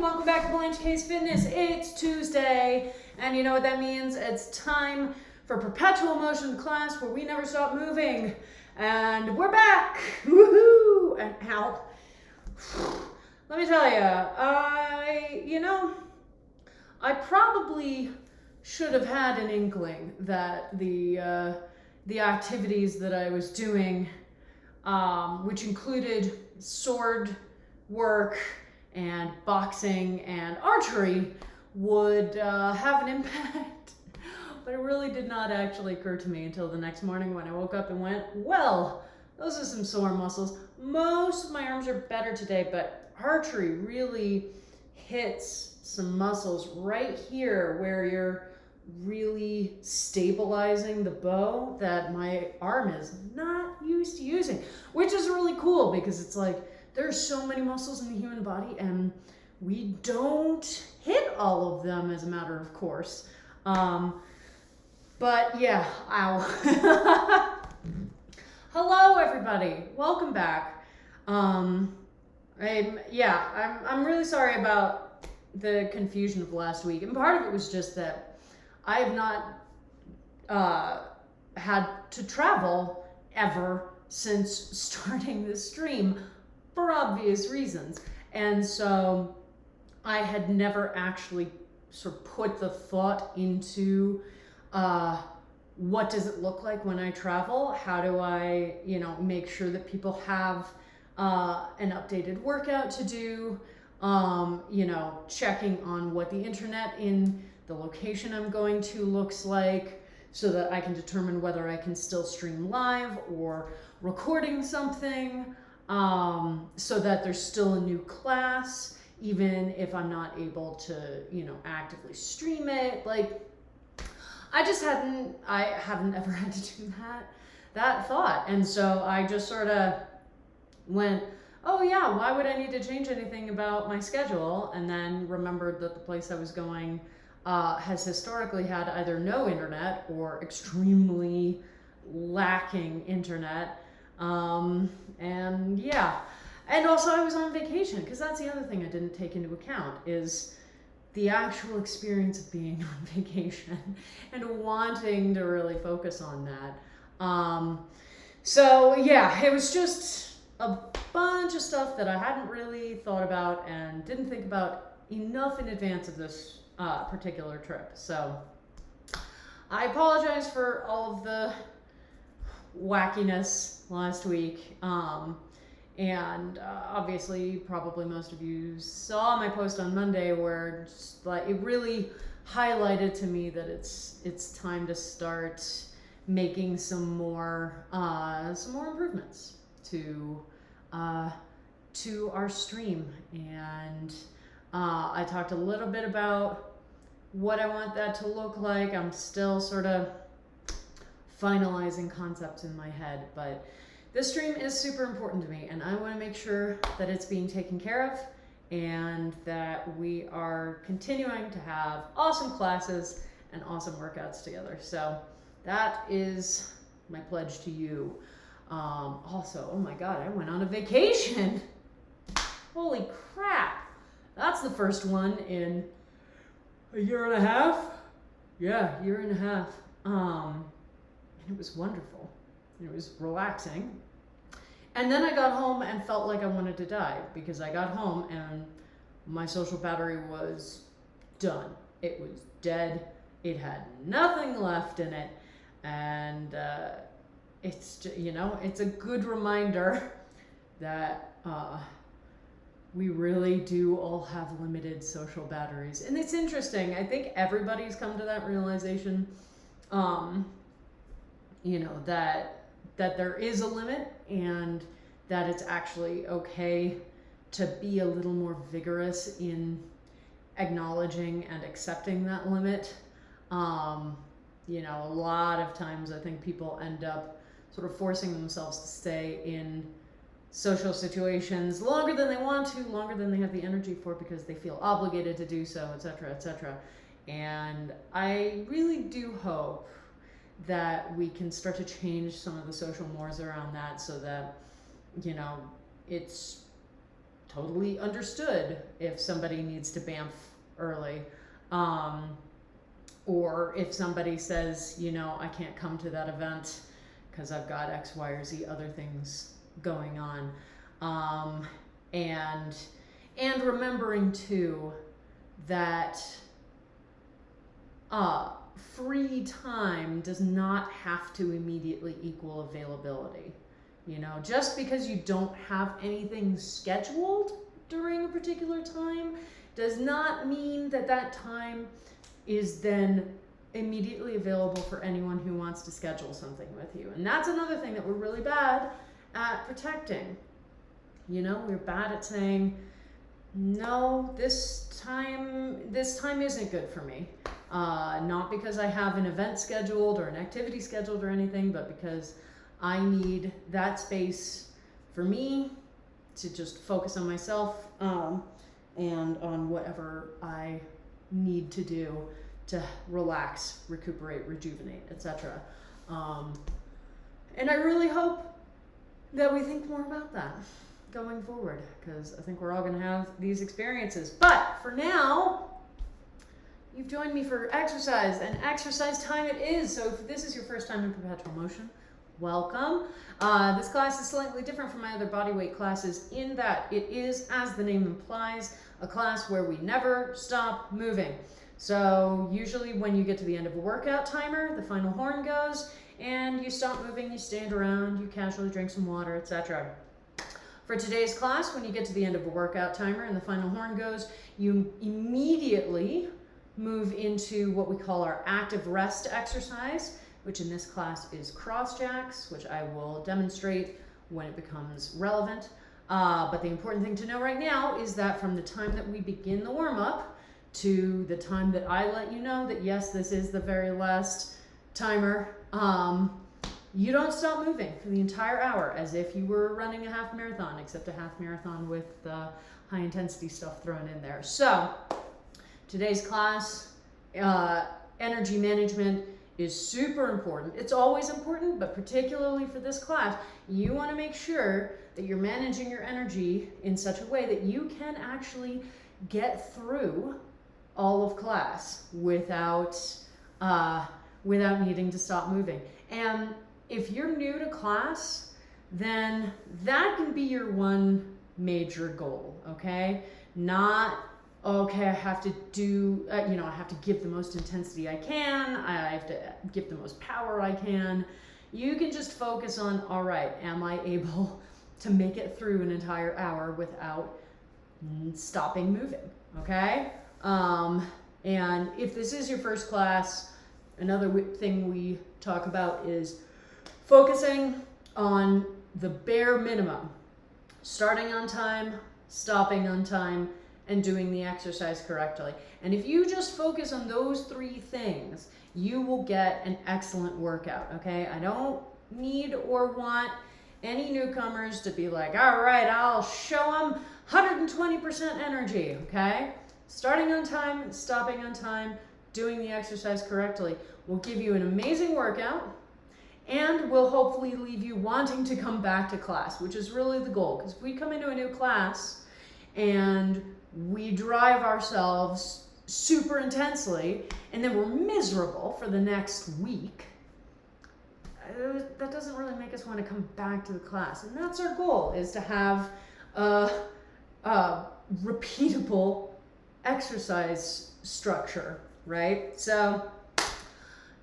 welcome back to Blanche Fitness. It's Tuesday, and you know what that means? It's time for Perpetual motion class where we never stop moving. And we're back! Woohoo! And ow. Let me tell you, I probably should have had an inkling that the activities that I was doing, which included sword work and boxing and archery, would have an impact. But it really did not actually occur to me until the next morning when I woke up and went, well, those are some sore muscles. Most of my arms are better today, but archery really hits some muscles right here where you're really stabilizing the bow that my arm is not used to using, which is really cool because it's like there's so many muscles in the human body and we don't hit all of them as a matter of course. But yeah, ow. Hello everybody, welcome back. I'm really sorry about the confusion of last week, and part of it was just that I have not had to travel ever since starting this stream for obvious reasons. And so I had never actually sort of put the thought into what does it look like when I travel? How do I, make sure that people have an updated workout to do? Checking on what the internet in the location I'm going to looks like so that I can determine whether I can still stream live or recording something, so that there's still a new class, even if I'm not able to, actively stream it. Like, I haven't ever had to do that thought. And so I just sort of went, oh yeah, why would I need to change anything about my schedule? And then remembered that the place I was going has historically had either no internet or extremely lacking internet. And also I was on vacation, because that's the other thing I didn't take into account is the actual experience of being on vacation and wanting to really focus on that. It was just a bunch of stuff that I hadn't really thought about and didn't think about enough in advance of this particular trip. So I apologize for all of the wackiness last week. Obviously, probably most of you saw my post on Monday where it really highlighted to me that it's time to start making some more improvements to our stream. And I talked a little bit about what I want that to look like. I'm still sort of finalizing concepts in my head, but this stream is super important to me and I want to make sure that it's being taken care of and that we are continuing to have awesome classes and awesome workouts together. So that is my pledge to you. Also, oh my God, I went on a vacation. Holy crap. That's the first one in a year and a half. Yeah, year and a half. And it was wonderful. It was relaxing. And then I got home and felt like I wanted to die because I got home and my social battery was done. It was dead. It had nothing left in it. And it's a good reminder that we really do all have limited social batteries. And it's interesting. I think everybody's come to that realization, that there is a limit and that it's actually okay to be a little more vigorous in acknowledging and accepting that limit. A lot of times I think people end up sort of forcing themselves to stay in social situations longer than they want to, longer than they have the energy for because they feel obligated to do so, etc., etc. And I really do hope that we can start to change some of the social mores around that so that, it's totally understood if somebody needs to bamf early. Or if somebody says, you know, I can't come to that event because I've got X, Y, or Z other things going on. And remembering too that free time does not have to immediately equal availability. You know, just because you don't have anything scheduled during a particular time does not mean that that time is then immediately available for anyone who wants to schedule something with you. And that's another thing that we're really bad at protecting. You know, we're bad at saying, no, this time isn't good for me. Not because I have an event scheduled or an activity scheduled or anything, but because I need that space for me to just focus on myself, and on whatever I need to do to relax, recuperate, rejuvenate, etc. And I really hope that we think more about that going forward, because I think we're all going to have these experiences. But for now, you've joined me for exercise, and exercise time it is. So if this is your first time in Perpetual Motion, welcome. This class is slightly different from my other bodyweight classes in that it is, as the name implies, a class where we never stop moving. So usually when you get to the end of a workout timer, the final horn goes, and you stop moving, you stand around, you casually drink some water, etc. For today's class, when you get to the end of a workout timer and the final horn goes, you immediately move into what we call our active rest exercise, which in this class is cross jacks, which I will demonstrate when it becomes relevant. But the important thing to know right now is that from the time that we begin the warm-up to the time that I let you know that yes, this is the very last timer, you don't stop moving for the entire hour as if you were running a half marathon, except a half marathon with high intensity stuff thrown in there. So today's class, energy management is super important. It's always important, but particularly for this class, you want to make sure that you're managing your energy in such a way that you can actually get through all of class without needing to stop moving. And if you're new to class, then that can be your one major goal, okay? Not, okay, I have to do, I have to give the most intensity I can, I have to give the most power I can. You can just focus on, all right, am I able to make it through an entire hour without stopping moving, okay? And if this is your first class, another thing we talk about is focusing on the bare minimum. Starting on time, stopping on time, and doing the exercise correctly. And if you just focus on those three things, you will get an excellent workout, okay? I don't need or want any newcomers to be like, all right, I'll show them 120% energy, okay? Starting on time, stopping on time, doing the exercise correctly will give you an amazing workout and will hopefully leave you wanting to come back to class, which is really the goal. Because if we come into a new class and we drive ourselves super intensely and then we're miserable for the next week, that doesn't really make us want to come back to the class. And that's our goal, is to have a repeatable exercise structure, right? So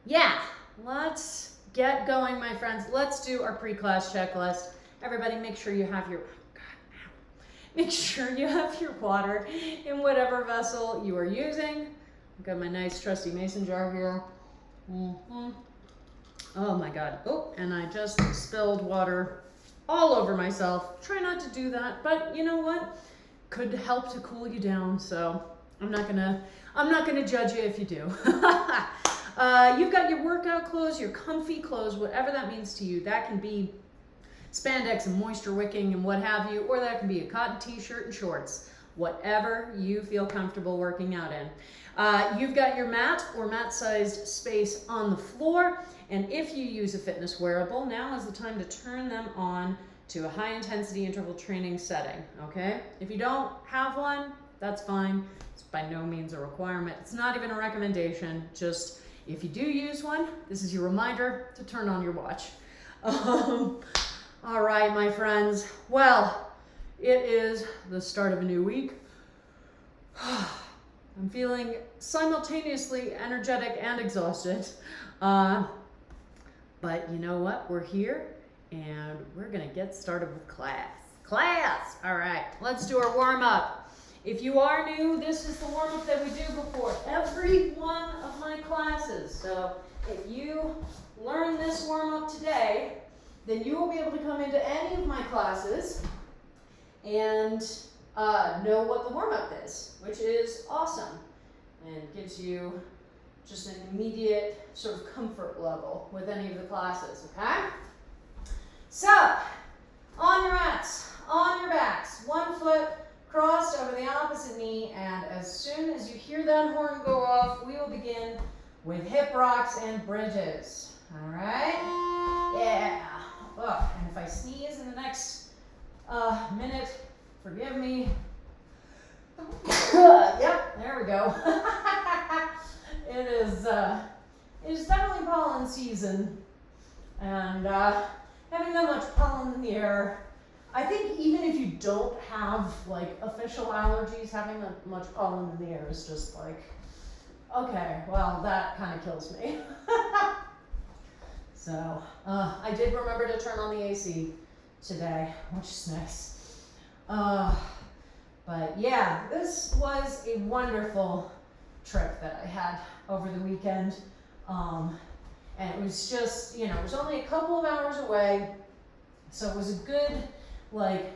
yeah, let's get going, my friends. Let's do our pre-class checklist. Everybody make sure you have your water in whatever vessel you are using. I've got my nice trusty mason jar here. Oh my God. Oh, and I just spilled water all over myself. Try not to do that, but you know what? Could help to cool you down, so I'm not gonna judge you if you do. You've got your workout clothes, your comfy clothes, whatever that means to you. That can be spandex and moisture wicking and what have you, or that can be a cotton t-shirt and shorts, whatever you feel comfortable working out in. You've got your mat or mat-sized space on the floor, and if you use a fitness wearable, now is the time to turn them on to a high intensity interval training setting, okay? If you don't have one, that's fine. It's by no means a requirement. It's not even a recommendation. Just if you do use one, this is your reminder to turn on your watch. All right, my friends. Well, it is the start of a new week. I'm feeling simultaneously energetic and exhausted. But you know what? We're here and we're gonna get started with class. Class! All right, let's do our warm up. If you are new, this is the warm up that we do before every one of my classes. So if you learn this warm up today, then you will be able to come into any of my classes and know what the warm up is, which is awesome and gives you just an immediate sort of comfort level with any of the classes, okay? So, on your mats, on your backs, one foot crossed over the opposite knee, and as soon as you hear that horn go off, we will begin with hip rocks and bridges, all right? Yeah. Oh, and if I sneeze in the next minute, forgive me. Yep, there we go. It is definitely pollen season, and having that much pollen in the air, I think even if you don't have like official allergies, having that much pollen in the air is just like, okay, well, that kind of kills me. So I did remember to turn on the AC today, which is nice. But yeah, this was a wonderful trip that I had over the weekend. And it was just, you know, it was only a couple of hours away. So it was a good, like,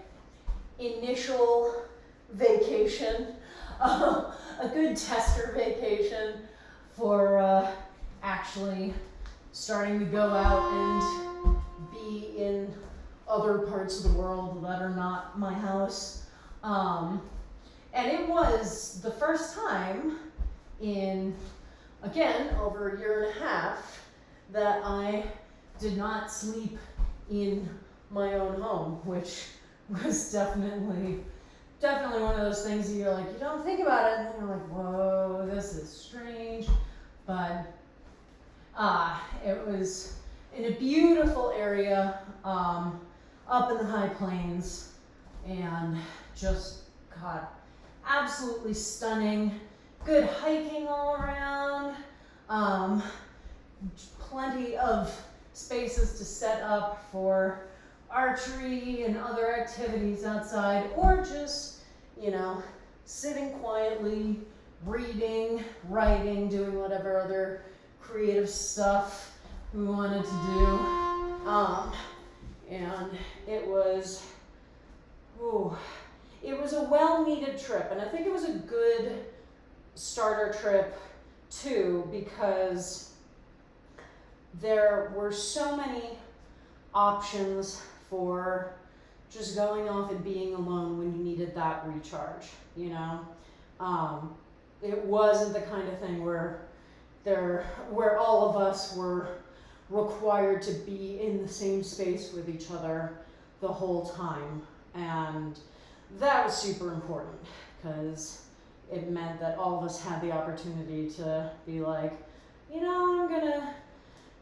initial vacation, a good tester vacation for actually starting to go out and be in other parts of the world that are not my house. And it was the first time in, again, over a year and a half that I did not sleep in my own home, which was definitely one of those things that you're like, you don't think about it, and then you're like, whoa, this is strange. But it was in a beautiful area up in the high plains, and just, God, absolutely stunning. Good hiking all around, plenty of spaces to set up for archery and other activities outside, or just, you know, sitting quietly, reading, writing, doing whatever other creative stuff we wanted to do. And it was a well-needed trip, and I think it was a good starter trip too, because there were so many options for just going off and being alone when you needed that recharge, you know? It wasn't the kind of thing where all of us were required to be in the same space with each other the whole time. And that was super important, because it meant that all of us had the opportunity to be like, you know, I'm gonna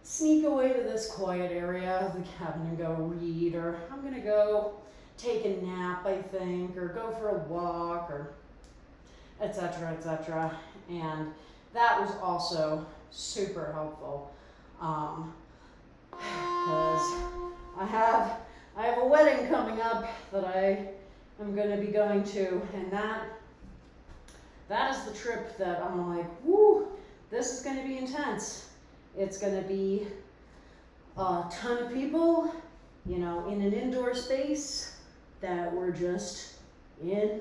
sneak away to this quiet area of the cabin and go read, or I'm gonna go take a nap, I think, or go for a walk, or etc., etc. And that was also super helpful, because I have a wedding coming up that I am going to be going to, and that is the trip that I'm like, woo, this is going to be intense. It's going to be a ton of people, you know, in an indoor space that we're just in,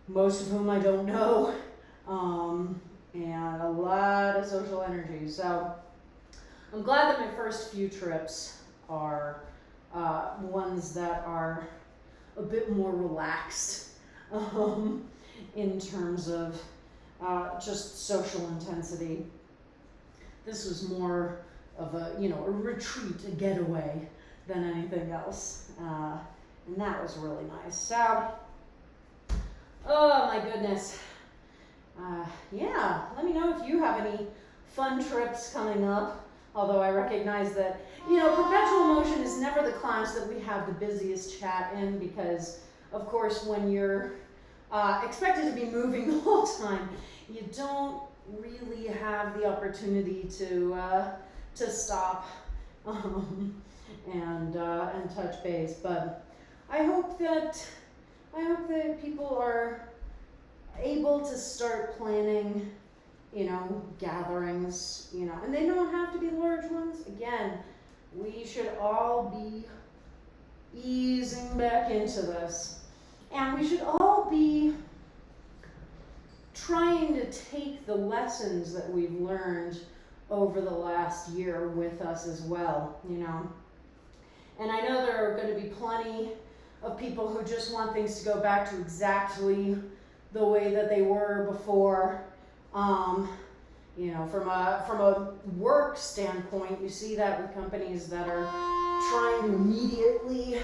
most of whom I don't know, and a lot of social energy. So I'm glad that my first few trips are ones that are a bit more relaxed in terms of just social intensity. This was more of a, you know, a retreat, a getaway than anything else. And that was really nice. So, oh my goodness. Yeah, let me know if you have any fun trips coming up. Although I recognize that, perpetual motion is never the class that we have the busiest chat in, because, of course, when you're expected to be moving the whole time, you don't really have the opportunity to stop and touch base. But I hope that people are able to start planning, gatherings, and they don't have to be large ones. Again, we should all be easing back into this, and we should all be trying to take the lessons that we've learned over the last year with us as well, And I know there are going to be plenty of people who just want things to go back to exactly the way that they were before. From a work standpoint, you see that with companies that are trying to immediately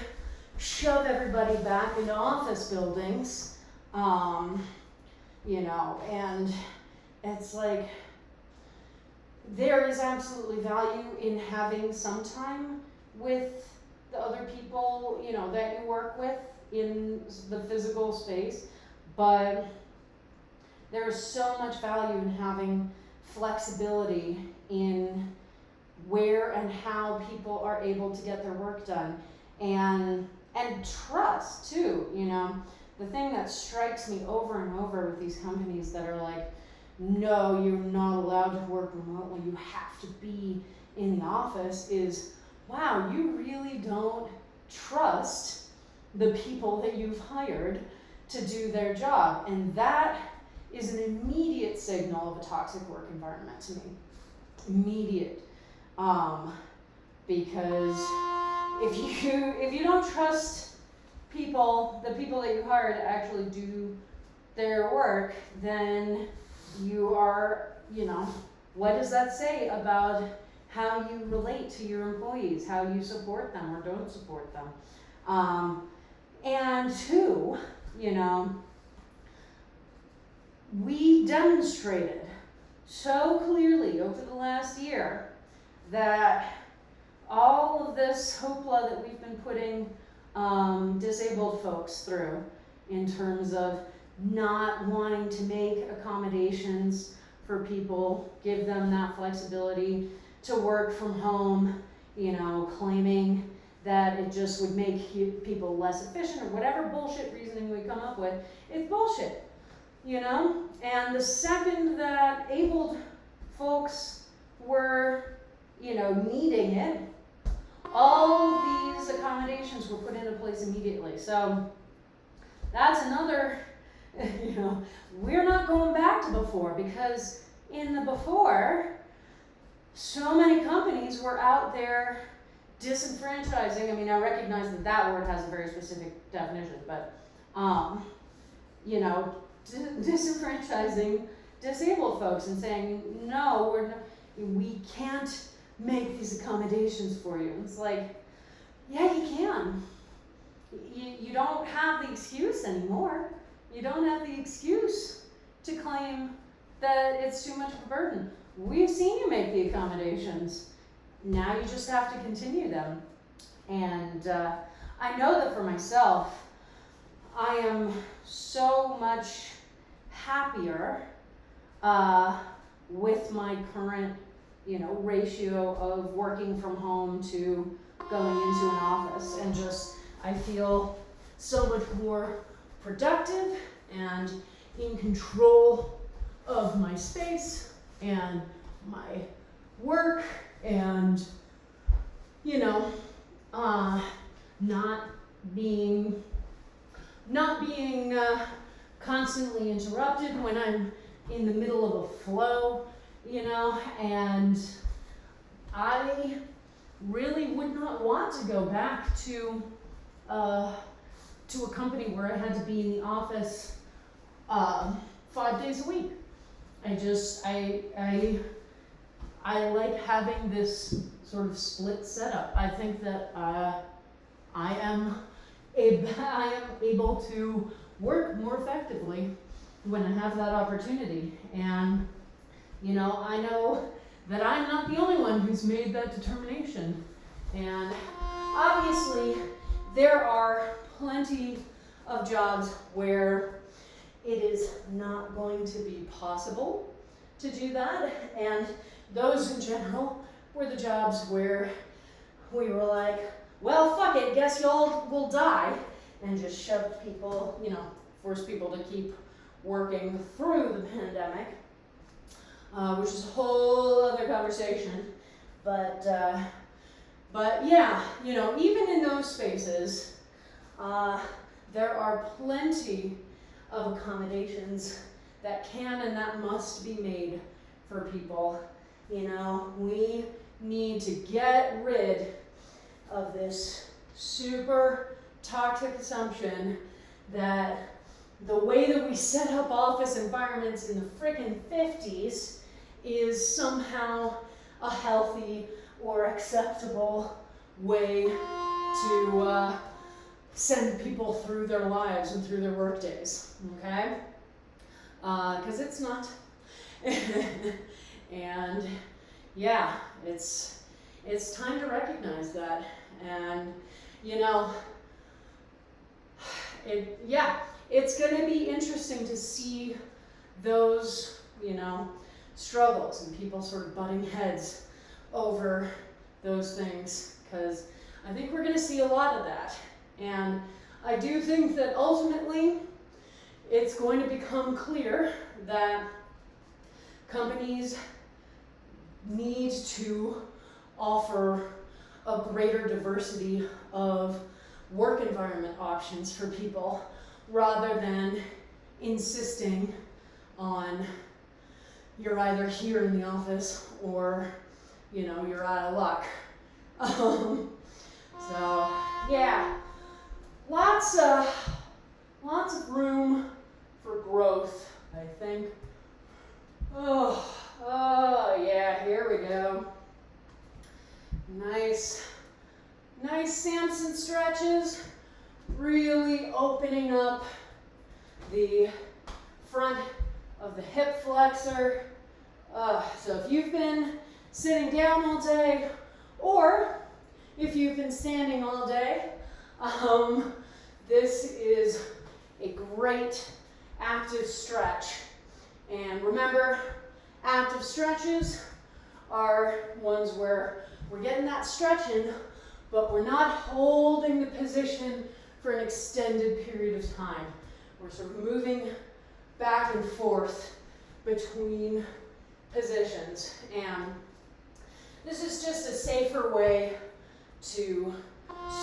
shove everybody back into office buildings, and it's like, there is absolutely value in having some time with the other people, that you work with in the physical space, but there is so much value in having flexibility in where and how people are able to get their work done, and trust too. The thing that strikes me over and over with these companies that are like, no, you're not allowed to work remotely, you have to be in the office, is, wow, you really don't trust the people that you've hired to do their job. And that is an immediate signal of a toxic work environment to me. Immediate. Because if you don't trust the people that you hire to actually do their work, then you are, what does that say about how you relate to your employees, how you support them or don't support them? And two, we demonstrated so clearly over the last year that all of this hoopla that we've been putting disabled folks through in terms of not wanting to make accommodations for people, give them that flexibility to work from home, claiming that it just would make people less efficient or whatever bullshit reasoning we come up with, it's bullshit. And the second that abled folks were, needing it, all these accommodations were put into place immediately. So that's another, we're not going back to before, because in the before, so many companies were out there disenfranchising. I mean, I recognize that word has a very specific definition, but, disenfranchising disabled folks and saying, no, we can't make these accommodations for you. It's like, yeah, you can. You don't have the excuse anymore. You don't have the excuse to claim that it's too much of a burden. We've seen you make the accommodations. Now you just have to continue them. And I know that for myself, I am so much happier with my current, ratio of working from home to going into an office, and I feel so much more productive and in control of my space and my work, and not being constantly interrupted when I'm in the middle of a flow, and I really would not want to go back to a company where I had to be in the office 5 days a week. I I like having this sort of split setup. I think that I am able to work more effectively when I have that opportunity. And, you know, I know that I'm not the only one who's made that determination. And obviously, there are plenty of jobs where it is not going to be possible to do that. And those in general were the jobs where we were like, well, fuck it, guess y'all will die. And just shoved people, you know, forced people to keep working through the pandemic, which is a whole other conversation. But yeah, you know, even in those spaces, there are plenty of accommodations that can and that must be made for people. You know, we need to get rid of this super toxic assumption that the way that we set up office environments in the frickin' 50s is somehow a healthy or acceptable way to send people through their lives and through their work days, okay? Because it's not. And yeah, it's time to recognize that. And you know, it's going to be interesting to see those, you know, struggles and people sort of butting heads over those things, because I think we're going to see a lot of that. And I do think that ultimately it's going to become clear that companies need to offer a greater diversity of work environment options for people, rather than insisting on you're either here in the office or, you know, you're out of luck. So yeah, lots of room for growth, I think. Oh yeah, here we go. Nice Samson stretches, really opening up the front of the hip flexor. So if you've been sitting down all day, or if you've been standing all day, this is a great active stretch. And remember, active stretches are ones where we're getting that stretch in, but we're not holding the position for an extended period of time. We're sort of moving back and forth between positions. And this is just a safer way to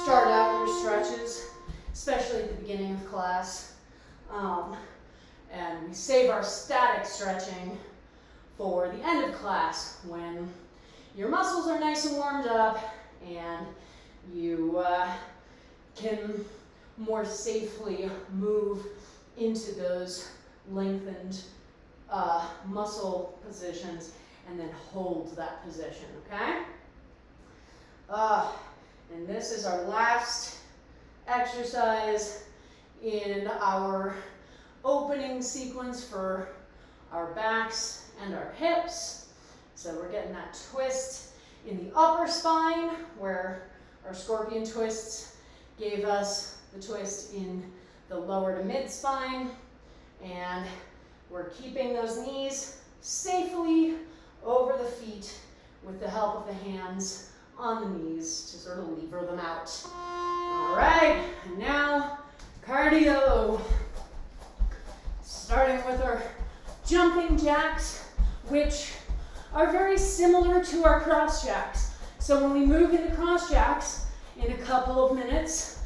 start out your stretches, especially at the beginning of class. And we save our static stretching for the end of class, when your muscles are nice and warmed up and you can more safely move into those lengthened muscle positions and then hold that position, okay? And this is our last exercise in our opening sequence for our backs and our hips. So we're getting that twist in the upper spine, where our scorpion twists gave us the twist in the lower to mid spine. And we're keeping those knees safely over the feet with the help of the hands on the knees to sort of lever them out. All right, and now cardio. Starting with our jumping jacks, which are very similar to our cross jacks. So when we move into cross jacks in a couple of minutes,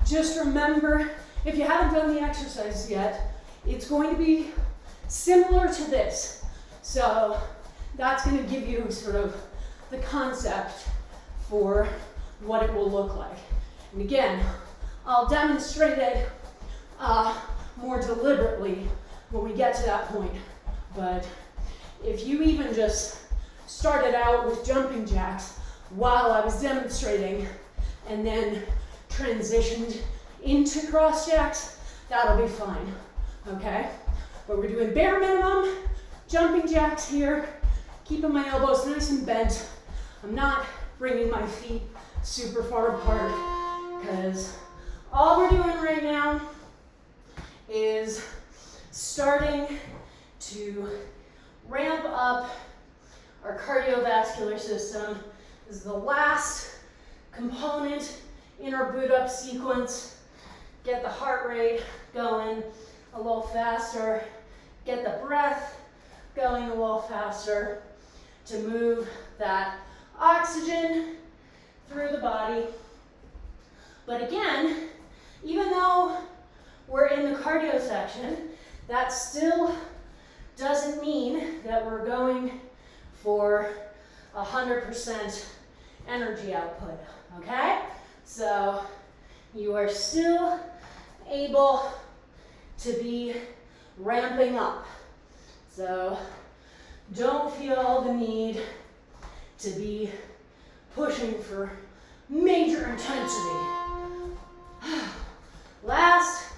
just remember, if you haven't done the exercise yet, it's going to be similar to this. So that's going to give you sort of the concept for what it will look like. And again, I'll demonstrate it more deliberately when we get to that point. But if you even just started out with jumping jacks while I was demonstrating and then transitioned into cross jacks, that'll be fine, okay? But we're doing bare minimum jumping jacks here, keeping my elbows nice and bent. I'm not bringing my feet super far apart because all we're doing right now is starting to ramp up our cardiovascular system. This is the last component in our boot up sequence. Get the heart rate going a little faster, get the breath going a little faster to move that oxygen through the body. But again, even though we're in the cardio section, that still doesn't mean that we're going for 100% energy output, okay? So you are still able to be ramping up. So don't feel the need to be pushing for major intensity. Last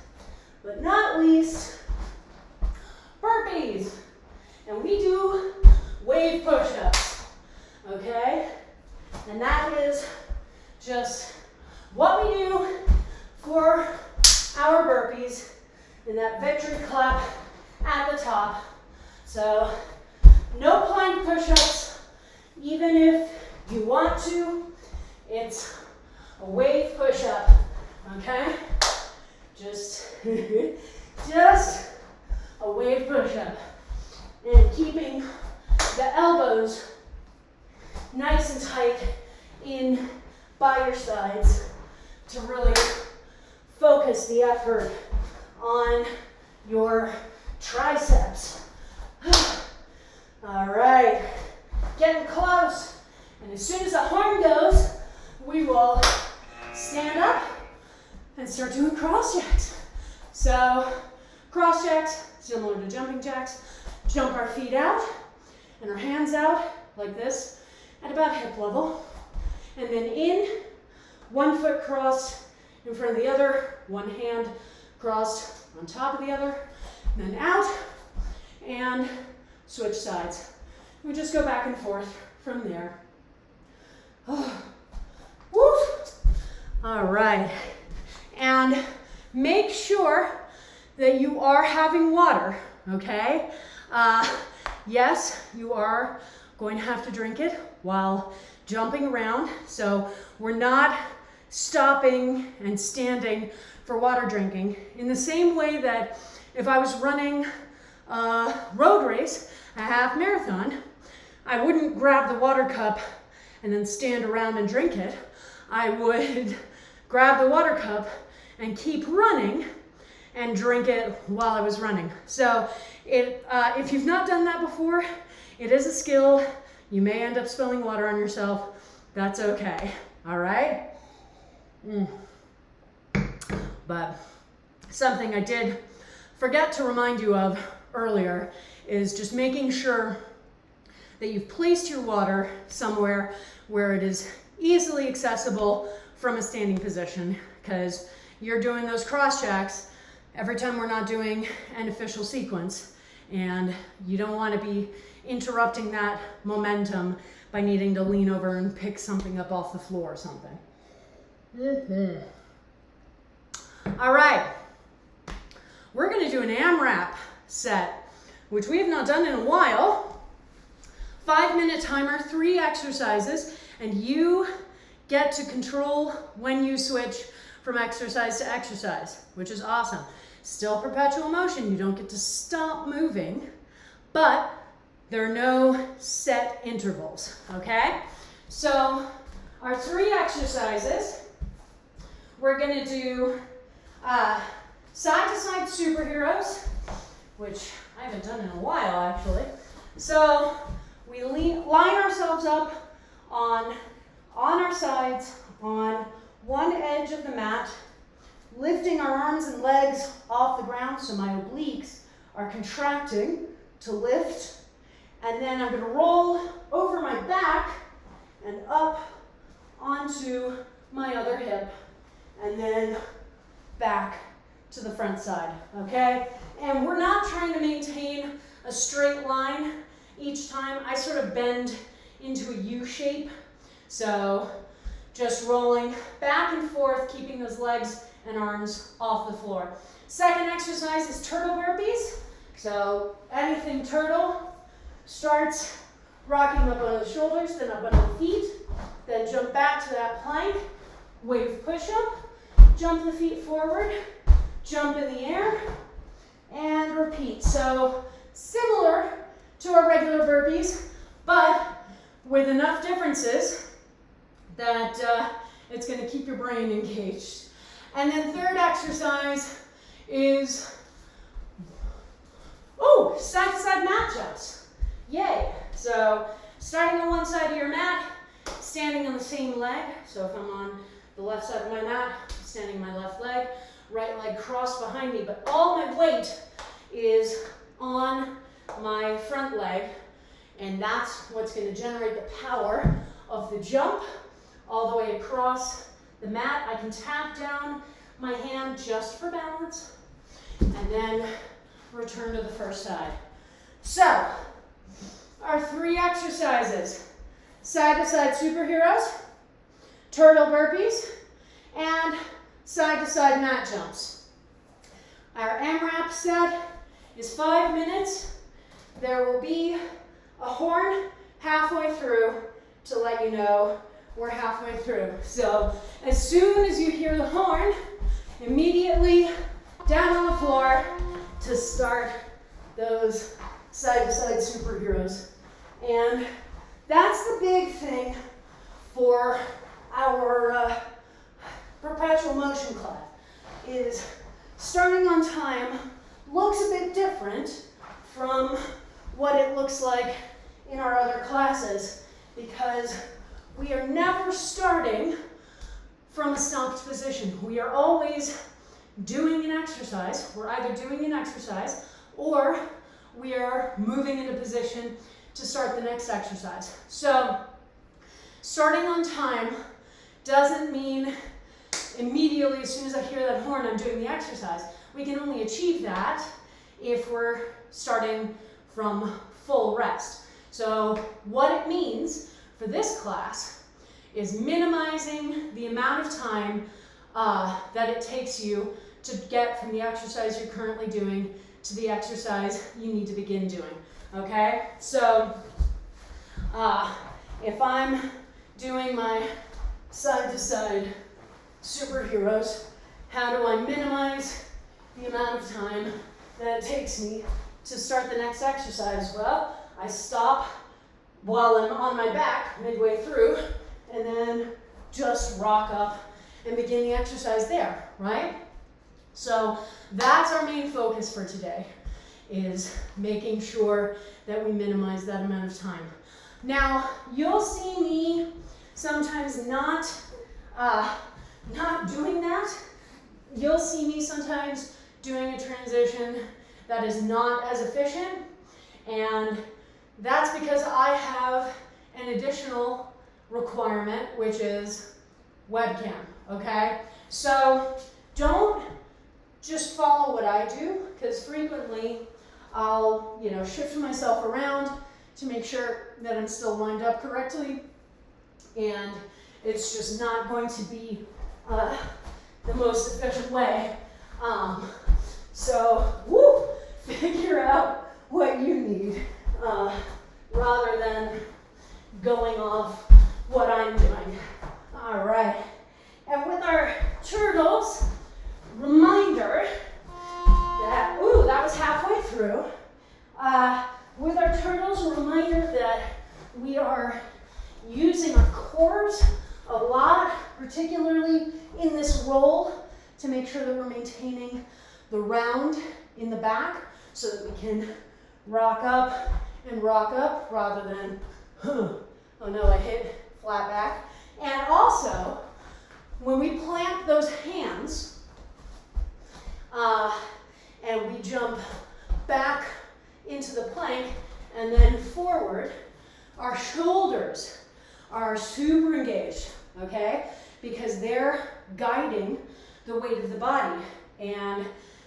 but not least, burpees. And we do wave push-ups, okay? And that is just what we do for our burpees in that victory clap at the top. So no plank push-ups, even if you want to, it's a wave push-up, okay? Just a wave push-up. And keeping the elbows nice and tight in by your sides to really focus the effort on your triceps. All right, getting close. And as soon as the horn goes, we will stand up and start doing cross jacks. So cross jacks, similar to jumping jacks, jump our feet out and our hands out like this at about hip level. And then in, one foot crossed in front of the other, one hand crossed on top of the other, and then out and switch sides. We just go back and forth from there. Oh. Woo. All right. And make sure that you are having water, okay? Yes, you are going to have to drink it while jumping around. So we're not stopping and standing for water drinking. In the same way that if I was running a road race, a half marathon, I wouldn't grab the water cup and then stand around and drink it. I would grab the water cup and keep running and drink it while I was running. So if you've not done that before, it is a skill. You may end up spilling water on yourself. That's okay, all right? But something I did forget to remind you of earlier is just making sure that you've placed your water somewhere where it is easily accessible from a standing position, because you're doing those cross jacks every time we're not doing an official sequence, and you don't want to be interrupting that momentum by needing to lean over and pick something up off the floor or something. All right, we're going to do an AMRAP set, which we have not done in a while. 5-minute timer, 3 exercises, and you get to control when you switch from exercise to exercise, which is awesome. Still perpetual motion, you don't get to stop moving, but there are no set intervals, okay? So our 3 exercises, we're gonna do side-to-side superheroes, which I haven't done in a while actually. So we line ourselves up on our sides on one edge of the mat, lifting our arms and legs off the ground so my obliques are contracting to lift And then I'm gonna roll over my back and up onto my other hip, and then back to the front side, okay? And we're not trying to maintain a straight line each time. I sort of bend into a U shape, so just rolling back and forth, keeping those legs and arms off the floor. Second exercise is turtle burpees. So anything turtle starts rocking up on the shoulders, then up on the feet, then jump back to that plank, wave push-up, jump the feet forward, jump in the air, and repeat. So similar to our regular burpees, but with enough differences that it's going to keep your brain engaged. And then third exercise is, side-to-side mat jumps. Yay. So starting on one side of your mat, standing on the same leg. So if I'm on the left side of my mat, standing my left leg, right leg crossed behind me, but all my weight is on my front leg, and that's what's going to generate the power of the jump all the way across the mat. I can tap down my hand just for balance, and then return to the first side. So, our three exercises: side-to-side superheroes, turtle burpees, and side-to-side mat jumps. Our AMRAP set is 5 minutes. There will be a horn halfway through to let you know we're halfway through. So as soon as you hear the horn, immediately down on the floor to start those side-to-side superheroes. And that's the big thing for our Perpetual motion class, is starting on time looks a bit different from what it looks like in our other classes, because we are never starting from a stopped position. We are always doing an exercise. We're either doing an exercise or we are moving into position to start the next exercise. So starting on time doesn't mean immediately as soon as I hear that horn I'm doing the exercise. We can only achieve that if we're starting from full rest. So what it means for this class is minimizing the amount of time that it takes you to get from the exercise you're currently doing to the exercise you need to begin doing, okay? So if I'm doing my side-to-side superheroes, how do I minimize the amount of time that it takes me to start the next exercise? Well, I stop while I'm on my back midway through, and then just rock up and begin the exercise there, right? So that's our main focus for today, is making sure that we minimize that amount of time. Now, you'll see me sometimes not doing that. You'll see me sometimes doing a transition that is not as efficient, and that's because I have an additional requirement, which is webcam, okay? So don't just follow what I do, because frequently I'll, shift myself around to make sure that I'm still lined up correctly, and it's just not going to be the most efficient way. So figure out what you need rather than going off what I'm doing. All right. And with our turtles, reminder that, that was halfway through. With our turtles, a reminder that we are using our cores a lot, particularly in this roll, to make sure that we're maintaining the round in the back so that we can rock up and rock up rather than, oh no, I hit flat back. And also, when we plant those hands and we jump back into the plank, and then forward. Our shoulders are super engaged, okay? Because they're guiding the weight of the body. And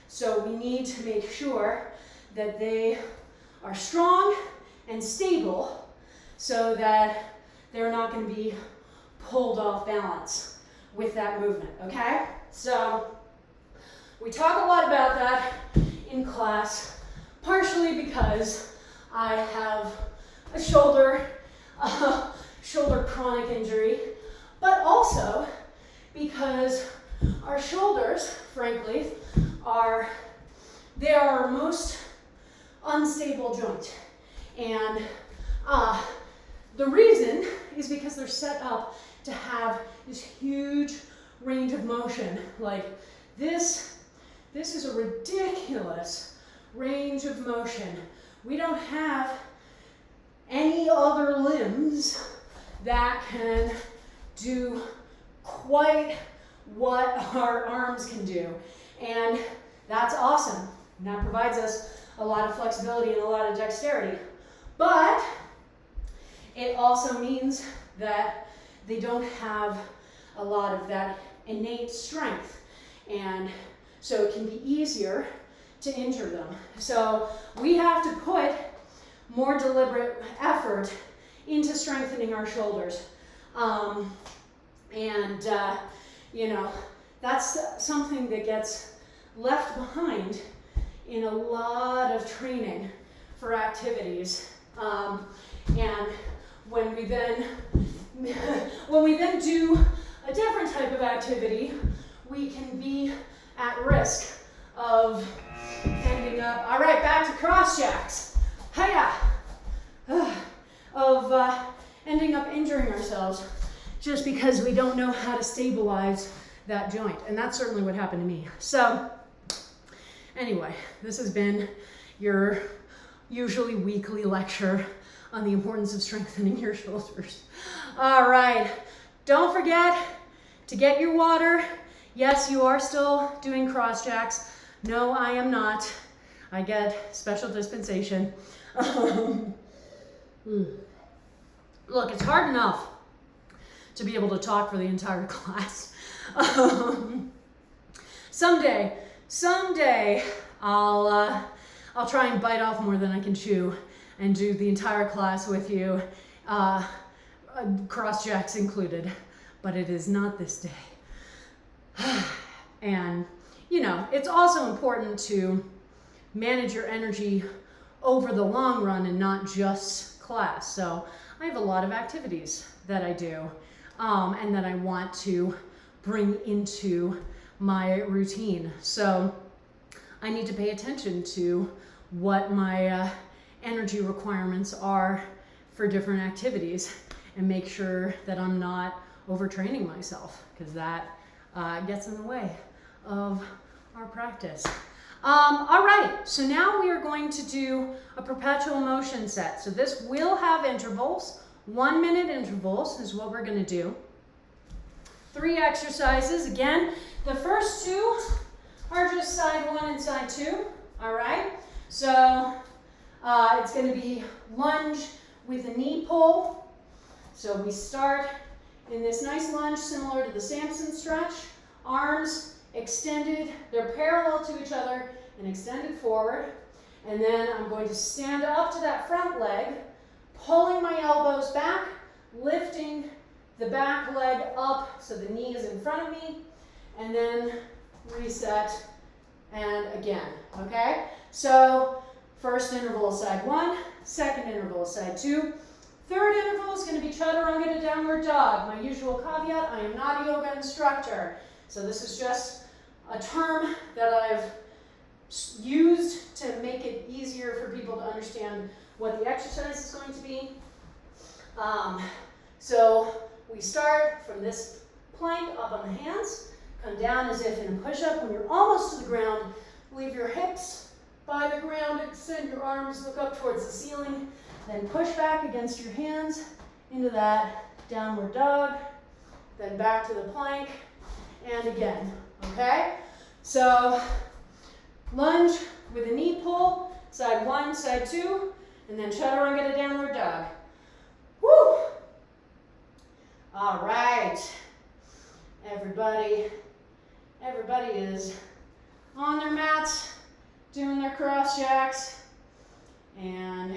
so we need to make sure that they are strong and stable so that they're not going to be pulled off balance with that movement, okay? So we talk a lot about that in class, partially because I have a shoulder chronic injury, but also because our shoulders, frankly, are our most unstable joint. And the reason is because they're set up to have this huge range of motion. Like this is a ridiculous range of motion. We don't have any other limbs that can do quite what our arms can do. And that's awesome. And that provides us a lot of flexibility and a lot of dexterity. But it also means that they don't have a lot of that innate strength. And so it can be easier to injure them. So we have to put more deliberate effort into strengthening our shoulders. You know, that's something that gets left behind in a lot of training for activities. And when we then do a different type of activity, we can be at risk of ending up, all right, back to cross jacks. Hiya! Ending up injuring ourselves just because we don't know how to stabilize that joint. And that's certainly what happened to me. So anyway, this has been your usually weekly lecture on the importance of strengthening your shoulders. All right, don't forget to get your water. Yes, you are still doing cross jacks. No, I am not. I get special dispensation. Look, it's hard enough to be able to talk for the entire class. Someday, I'll try and bite off more than I can chew and do the entire class with you, cross jacks included, but it is not this day. And, you know, it's also important to manage your energy over the long run and not just class. So I have a lot of activities that I do and that I want to bring into my routine. So I need to pay attention to what my energy requirements are for different activities and make sure that I'm not overtraining myself, because that gets in the way of our practice. All right, so now we are going to do a perpetual motion set. So this will have intervals. 1 minute intervals is what we're going to do. 3 exercises. Again, the first 2 are just side 1 and side 2. All right, so it's going to be lunge with a knee pull. So we start in this nice lunge similar to the Samson stretch. Arms extended, they're parallel to each other and extended forward. And then I'm going to stand up to that front leg, pulling my elbows back, lifting the back leg up so the knee is in front of me, and then reset and again, okay? So first interval is side 1, second interval is side 2. Third interval is going to be chaturanga to downward dog. My usual caveat, I am not a yoga instructor. So this is just a term that I've used to make it easier for people to understand what the exercise is going to be. So we start from this plank up on the hands, come down as if in a push-up. When you're almost to the ground, leave your hips by the ground, extend your arms, look up towards the ceiling, then push back against your hands into that downward dog, then back to the plank, and again, okay? So lunge with a knee pull, side 1, side 2, and then chaturanga to downward dog. Woo! All right. Everybody is on their mats, doing their cross jacks, and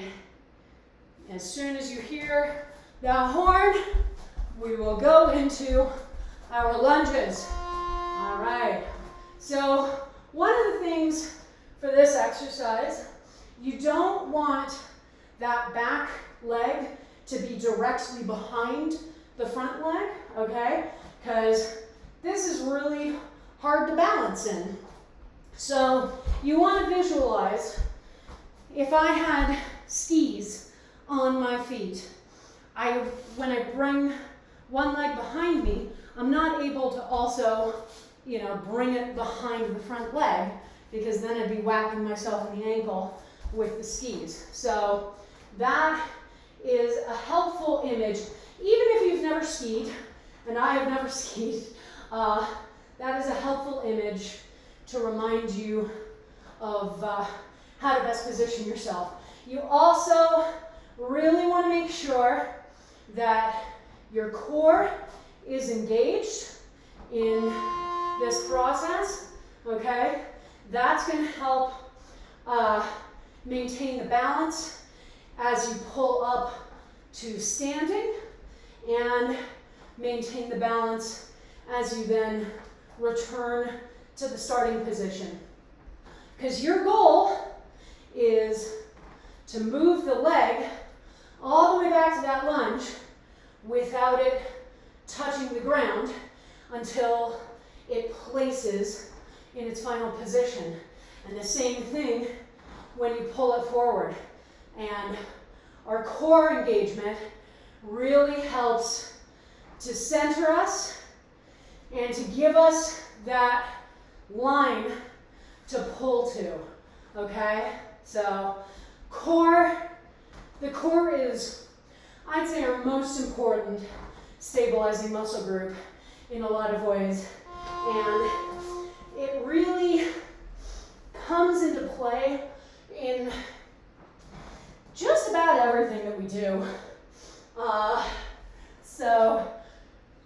as soon as you hear the horn, we will go into our lunges. All right. So one of the things for this exercise, you don't want that back leg to be directly behind the front leg, okay? Because this is really hard to balance in. So you want to visualize if I had skis on my feet. When I bring one leg behind me, I'm not able to also, bring it behind the front leg, because then I'd be whacking myself in the ankle with the skis. So that is a helpful image, even if you've never skied, and I have never skied, that is a helpful image to remind you of how to best position yourself. You also really want to make sure that your core is engaged in this process, okay? That's going to help maintain the balance as you pull up to standing, and maintain the balance as you then return to the starting position. Because your goal is to move the leg all the way back to that lunge without it touching the ground until it places in its final position. And the same thing when you pull it forward. And our core engagement really helps to center us and to give us that line to pull to, okay? So the core is, I'd say, our most important stabilizing muscle group in a lot of ways. And it really comes into play in just about everything that we do. So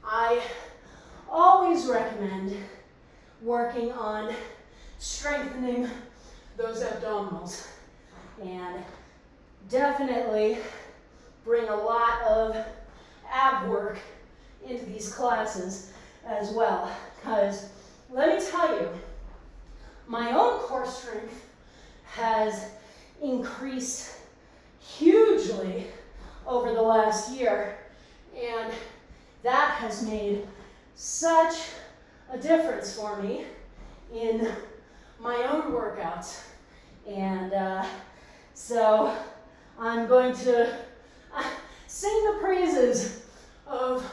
I always recommend working on strengthening those abdominals, and definitely bring a lot of ab work into these classes as well. Because let me tell you, my own core strength has increased hugely over the last year, and that has made such a difference for me in my own workouts. And so I'm going to sing the praises of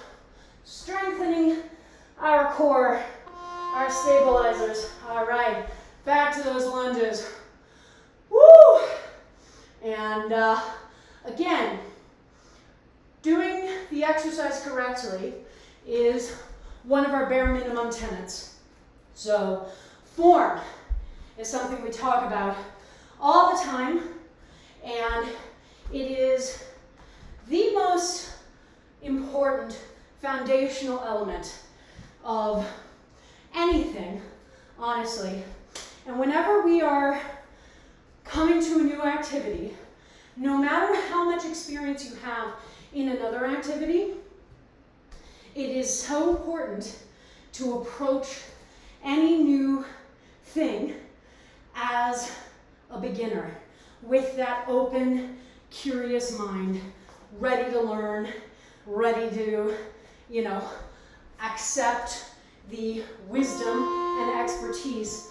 strengthening our core, our stabilizers. All right, back to those lunges. Woo! And again, doing the exercise correctly is one of our bare minimum tenets. So form is something we talk about all the time, and it is the most important foundational element of anything, honestly. And whenever we are coming to a new activity, no matter how much experience you have in another activity, it is so important to approach any new thing as a beginner with that open, curious mind, ready to learn, ready to, accept the wisdom and expertise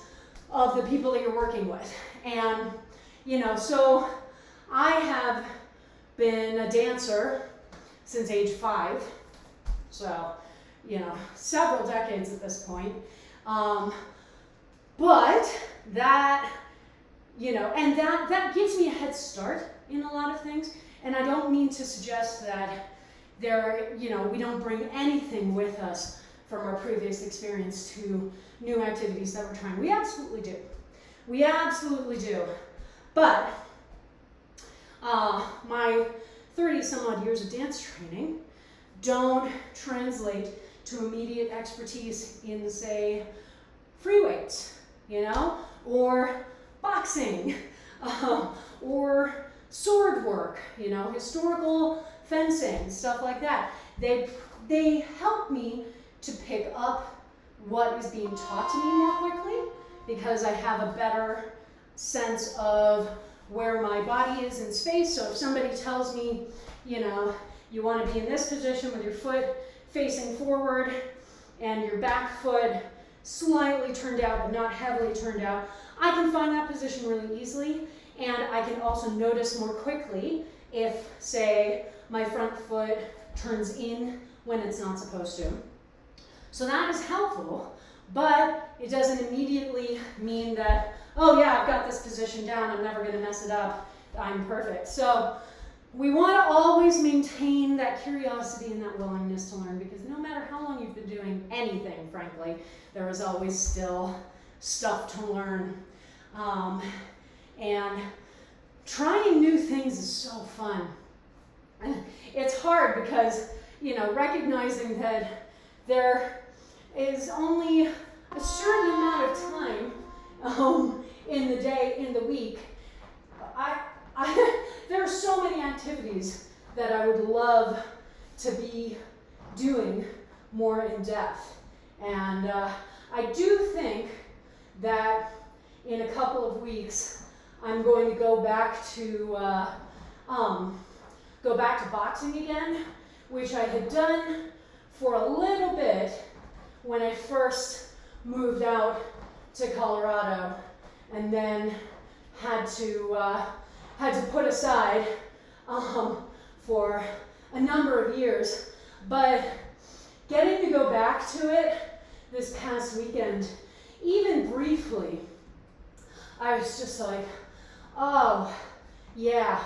of the people that you're working with. And, so I have been a dancer since age 5. So, several decades at this point. But that, and that gives me a head start in a lot of things. And I don't mean to suggest that we don't bring anything with us from our previous experience to new activities that we're trying. We absolutely do. We absolutely do. But my 30 some odd years of dance training don't translate to immediate expertise in, say, free weights, you know, or boxing, or sword work, you know, historical fencing, stuff like that. They help me to pick up what is being taught to me more quickly because I have a better sense of where my body is in space. So if somebody tells me, you know, you want to be in this position with your foot facing forward and your back foot slightly turned out but not heavily turned out, I can find that position really easily, and I can also notice more quickly if, say, my front foot turns in when it's not supposed to. So that is helpful, but it doesn't immediately mean that, oh yeah, I've got this position down, I'm never going to mess it up, I'm perfect. So we want to always maintain that curiosity and that willingness to learn, because no matter how long you've been doing anything, frankly, there is always still stuff to learn. And trying new things is so fun. It's hard because, you know, recognizing that there is only a certain amount of time in the day, in the week. There are so many activities that I would love to be doing more in depth. And I do think that in a couple of weeks, I'm going to go back to boxing again, which I had done for a little bit when I first moved out to Colorado, and then had to put aside for a number of years. But getting to go back to it this past weekend, even briefly, I was just like, oh, yeah,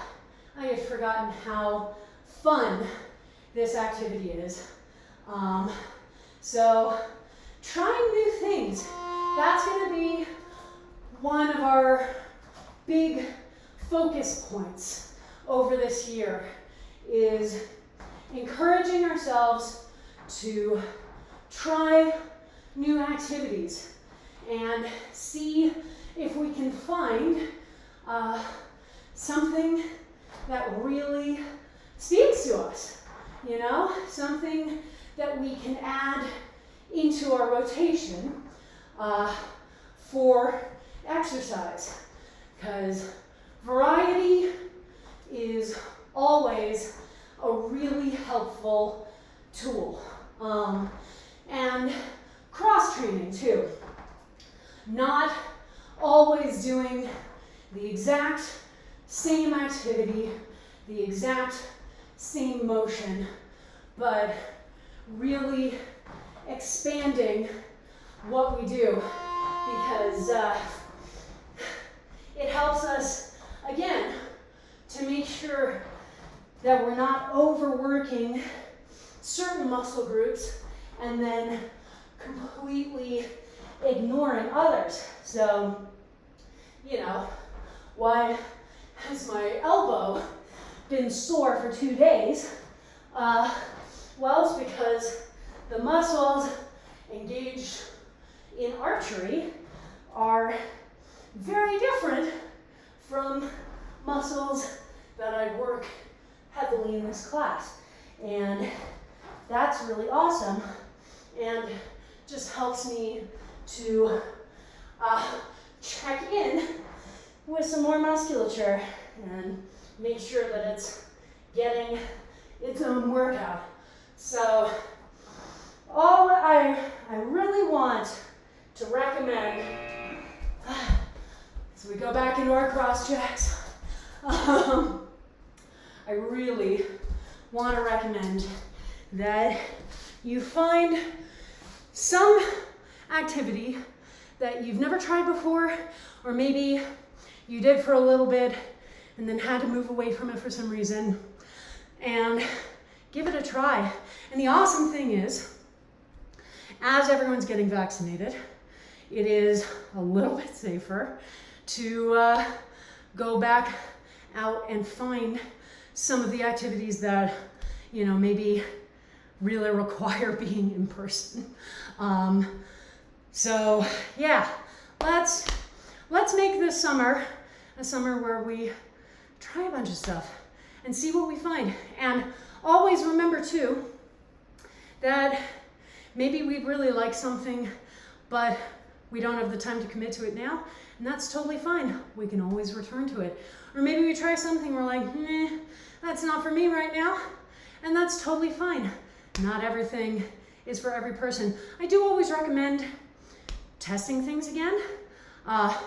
I had forgotten how fun this activity is. So trying new things, that's going to be one of our big focus points over this year, is encouraging ourselves to try new activities and see if we can find something that really speaks to us, you know, something that we can add into our rotation for exercise, because variety is always a really helpful tool. And cross-training too. Not always doing the exact same activity, the exact same motion, but really expanding what we do, because it helps us, again, to make sure that we're not overworking certain muscle groups and then completely ignoring others. So, you know, why has my elbow been sore for 2 days? Well, it's because the muscles engaged in archery are very different from muscles that I work heavily in this class. And that's really awesome, and just helps me to check in with some more musculature and make sure that it's getting its own workout. So all I really want to recommend, as we go back into our cross checks, I really want to recommend that you find some activity that you've never tried before, or maybe you did for a little bit and then had to move away from it for some reason, and give it a try. And the awesome thing is, as everyone's getting vaccinated, it is a little bit safer to go back out and find some of the activities that, you know, maybe really require being in person. So yeah, let's make this summer a summer where we try a bunch of stuff and see what we find. And always remember too that maybe we really like something, but we don't have the time to commit to it now, and that's totally fine. We can always return to it. Or maybe we try something, we're like, that's not for me right now, and that's totally fine. Not everything is for every person. I do always recommend testing things again,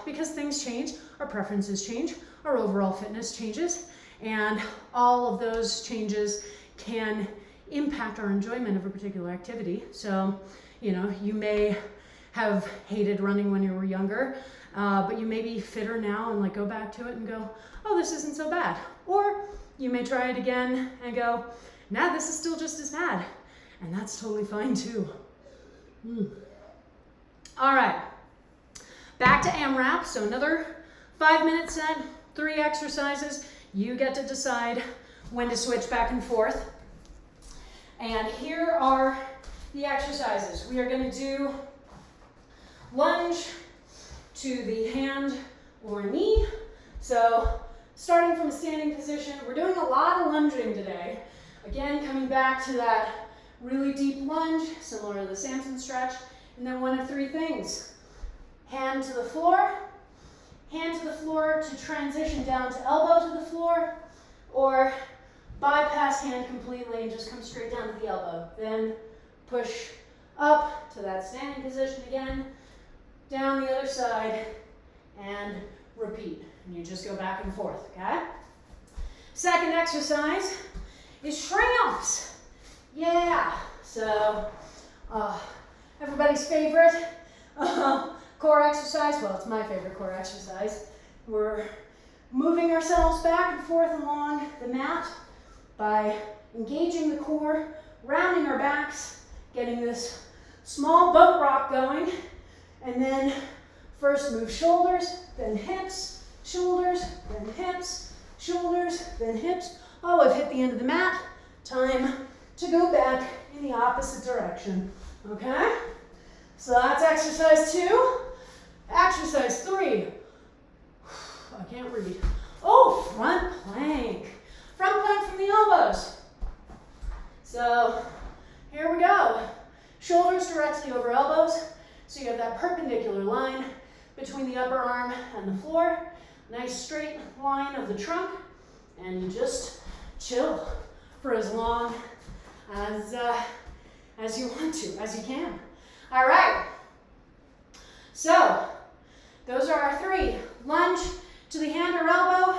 because things change, our preferences change, our overall fitness changes, and all of those changes can impact our enjoyment of a particular activity. So, you know, you may have hated running when you were younger, but you may be fitter now and like go back to it and go, oh, this isn't so bad. Or you may try it again and go, nah, this is still just as bad. And that's totally fine too. All right, back to AMRAP. So another 5-minute set, 3 exercises. You get to decide when to switch back and forth. And here are the exercises. We are going to do lunge to the hand or knee. So starting from a standing position, we're doing a lot of lunging today. Again, coming back to that really deep lunge, similar to the Samson stretch. And then one of 3 things. Hand to the floor to transition down to elbow to the floor, or bypass hand completely and just come straight down to the elbow. Then push up to that standing position again, down the other side, and repeat. And you just go back and forth, okay? Second exercise is shrink-ups. Yeah, so everybody's favorite core exercise. Well, it's my favorite core exercise. We're moving ourselves back and forth along the mat by engaging the core, rounding our backs, getting this small boat rock going, and then first move shoulders, then hips, shoulders, then hips, shoulders, then hips. Oh, I've hit the end of the mat. Time to go back in the opposite direction, okay? So that's exercise 2. Exercise 3. I can't read. Oh, front plank. Front plank from the elbows. So here we go. Shoulders directly over elbows. So you have that perpendicular line between the upper arm and the floor. Nice straight line of the trunk. And you just chill for as long as you want to, as you can. All right. So those are our 3. Lunge to the hand or elbow,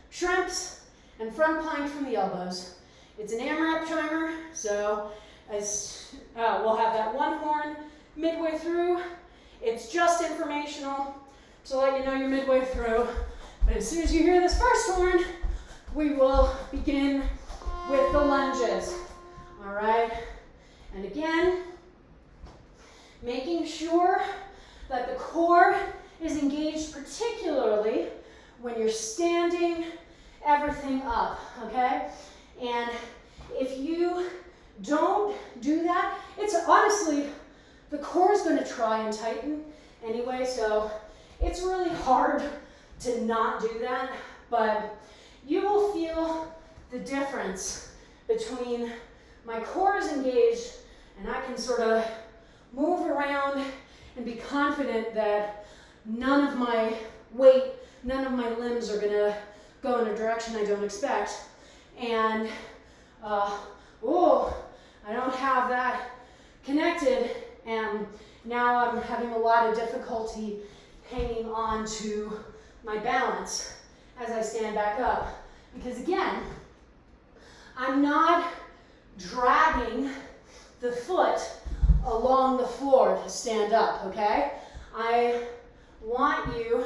shrimps, and front plank from the elbows. It's an AMRAP timer, so as we'll have that one horn midway through. It's just informational to let you know you're midway through. But as soon as you hear this first horn, we will begin with the lunges. All right? And again, making sure that the core is engaged, particularly when you're standing everything up, okay? And if you don't do that, it's honestly, the core is going to try and tighten anyway, so it's really hard to not do that, but you will feel the difference between my core is engaged and I can sort of move around and be confident that none of my weight, none of my limbs are gonna go in a direction I don't expect. And, I don't have that connected, and now I'm having a lot of difficulty hanging on to my balance as I stand back up. Because again, I'm not dragging the foot along the floor to stand up, okay? I want you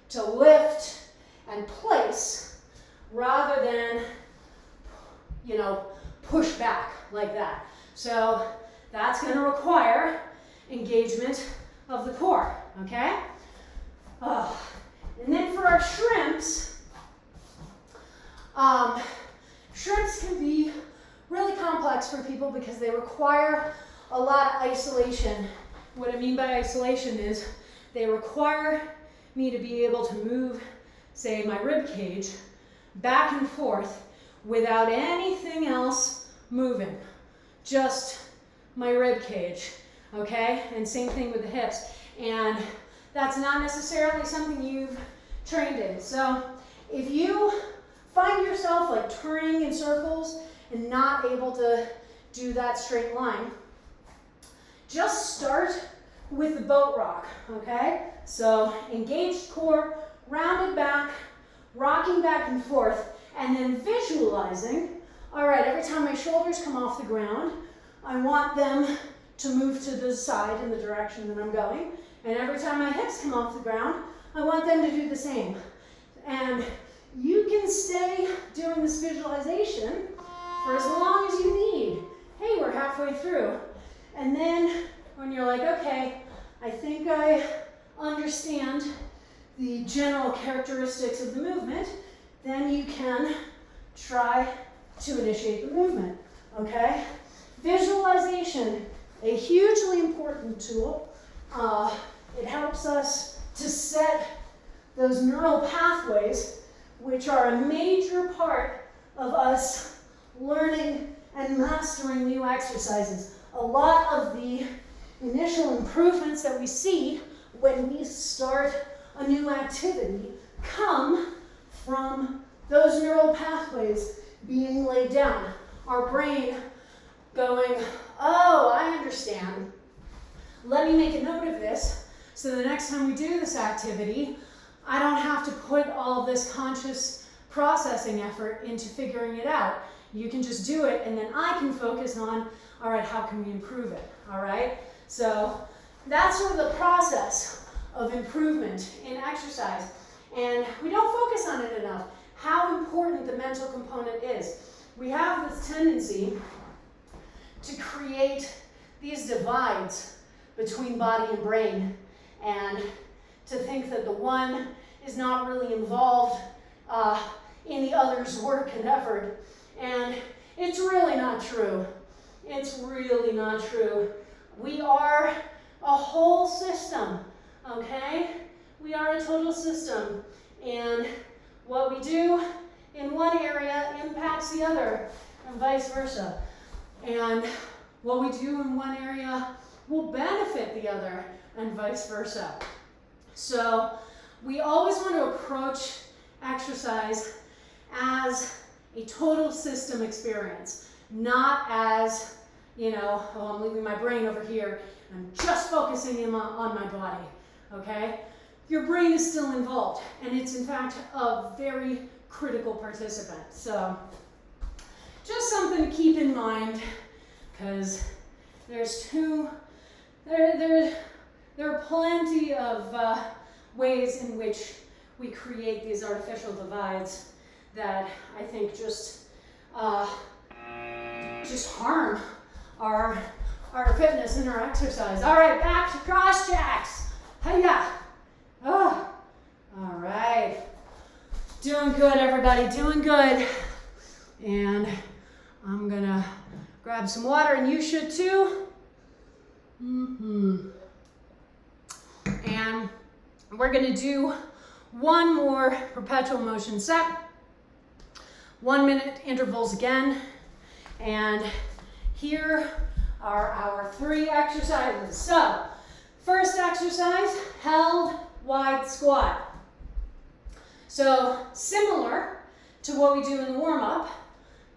to lift and place rather than, push back like that. So that's going to require engagement of the core, okay? And then for our shrimps, Shrimps can be really complex for people because they require a lot of isolation. What I mean by isolation is they require me to be able to move, say, my rib cage back and forth without anything else moving, just my rib cage, okay? And same thing with the hips. And that's not necessarily something you've trained in. So if you find yourself like turning in circles and not able to do that straight line, just start with the boat rock, okay? So engaged core, rounded back, rocking back and forth, and then visualizing, all right, every time my shoulders come off the ground, I want them to move to the side in the direction that I'm going. And every time my hips come off the ground, I want them to do the same. And you can stay doing this visualization for as long as you need. Hey, we're halfway through. And then when you're like, okay, I think I understand the general characteristics of the movement, then you can try to initiate the movement, okay? Visualization, a hugely important tool. It helps us to set those neural pathways, which are a major part of us learning and mastering new exercises. A lot of the initial improvements that we see when we start a new activity come from those neural pathways being laid down. Our brain going, oh, I understand. Let me make a note of this so the next time we do this activity, I don't have to put all of this conscious processing effort into figuring it out. You can just do it, and then I can focus on, all right, how can we improve it, all right? So that's sort of the process of improvement in exercise. And we don't focus on it enough, how important the mental component is. We have this tendency to create these divides between body and brain, and to think that the one is not really involved in the other's work and effort. And it's really not true. It's really not true. We are a whole system, okay? We are a total system. And what we do in one area impacts the other, and vice versa. And what we do in one area will benefit the other, and vice versa. So we always want to approach exercise as a total system experience, not as, you know, oh, I'm leaving my brain over here, and I'm just focusing on my body, okay? Your brain is still involved, and it's in fact a very critical participant. So just something to keep in mind, because there are plenty of ways in which we create these artificial divides that I think just harm our fitness and our exercise. All right, back to cross jacks. Hiya. Oh, all right. Doing good, everybody, doing good. And I'm gonna grab some water, and you should too. And we're gonna do one more perpetual motion set. 1 minute intervals again. And here are our 3 exercises. So, first exercise, held wide squat. So, similar to what we do in the warm-up,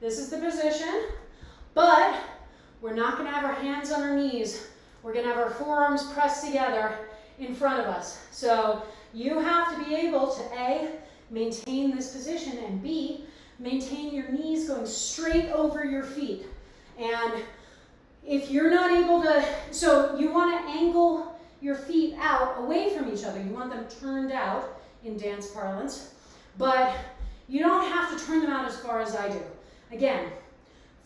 this is the position, but we're not gonna have our hands on our knees. We're gonna have our forearms pressed together in front of us. So you have to be able to A, maintain this position, and B, maintain your knees going straight over your feet. And if you're not able to, so you want to angle your feet out away from each other. You want them turned out in dance parlance, but you don't have to turn them out as far as I do. Again,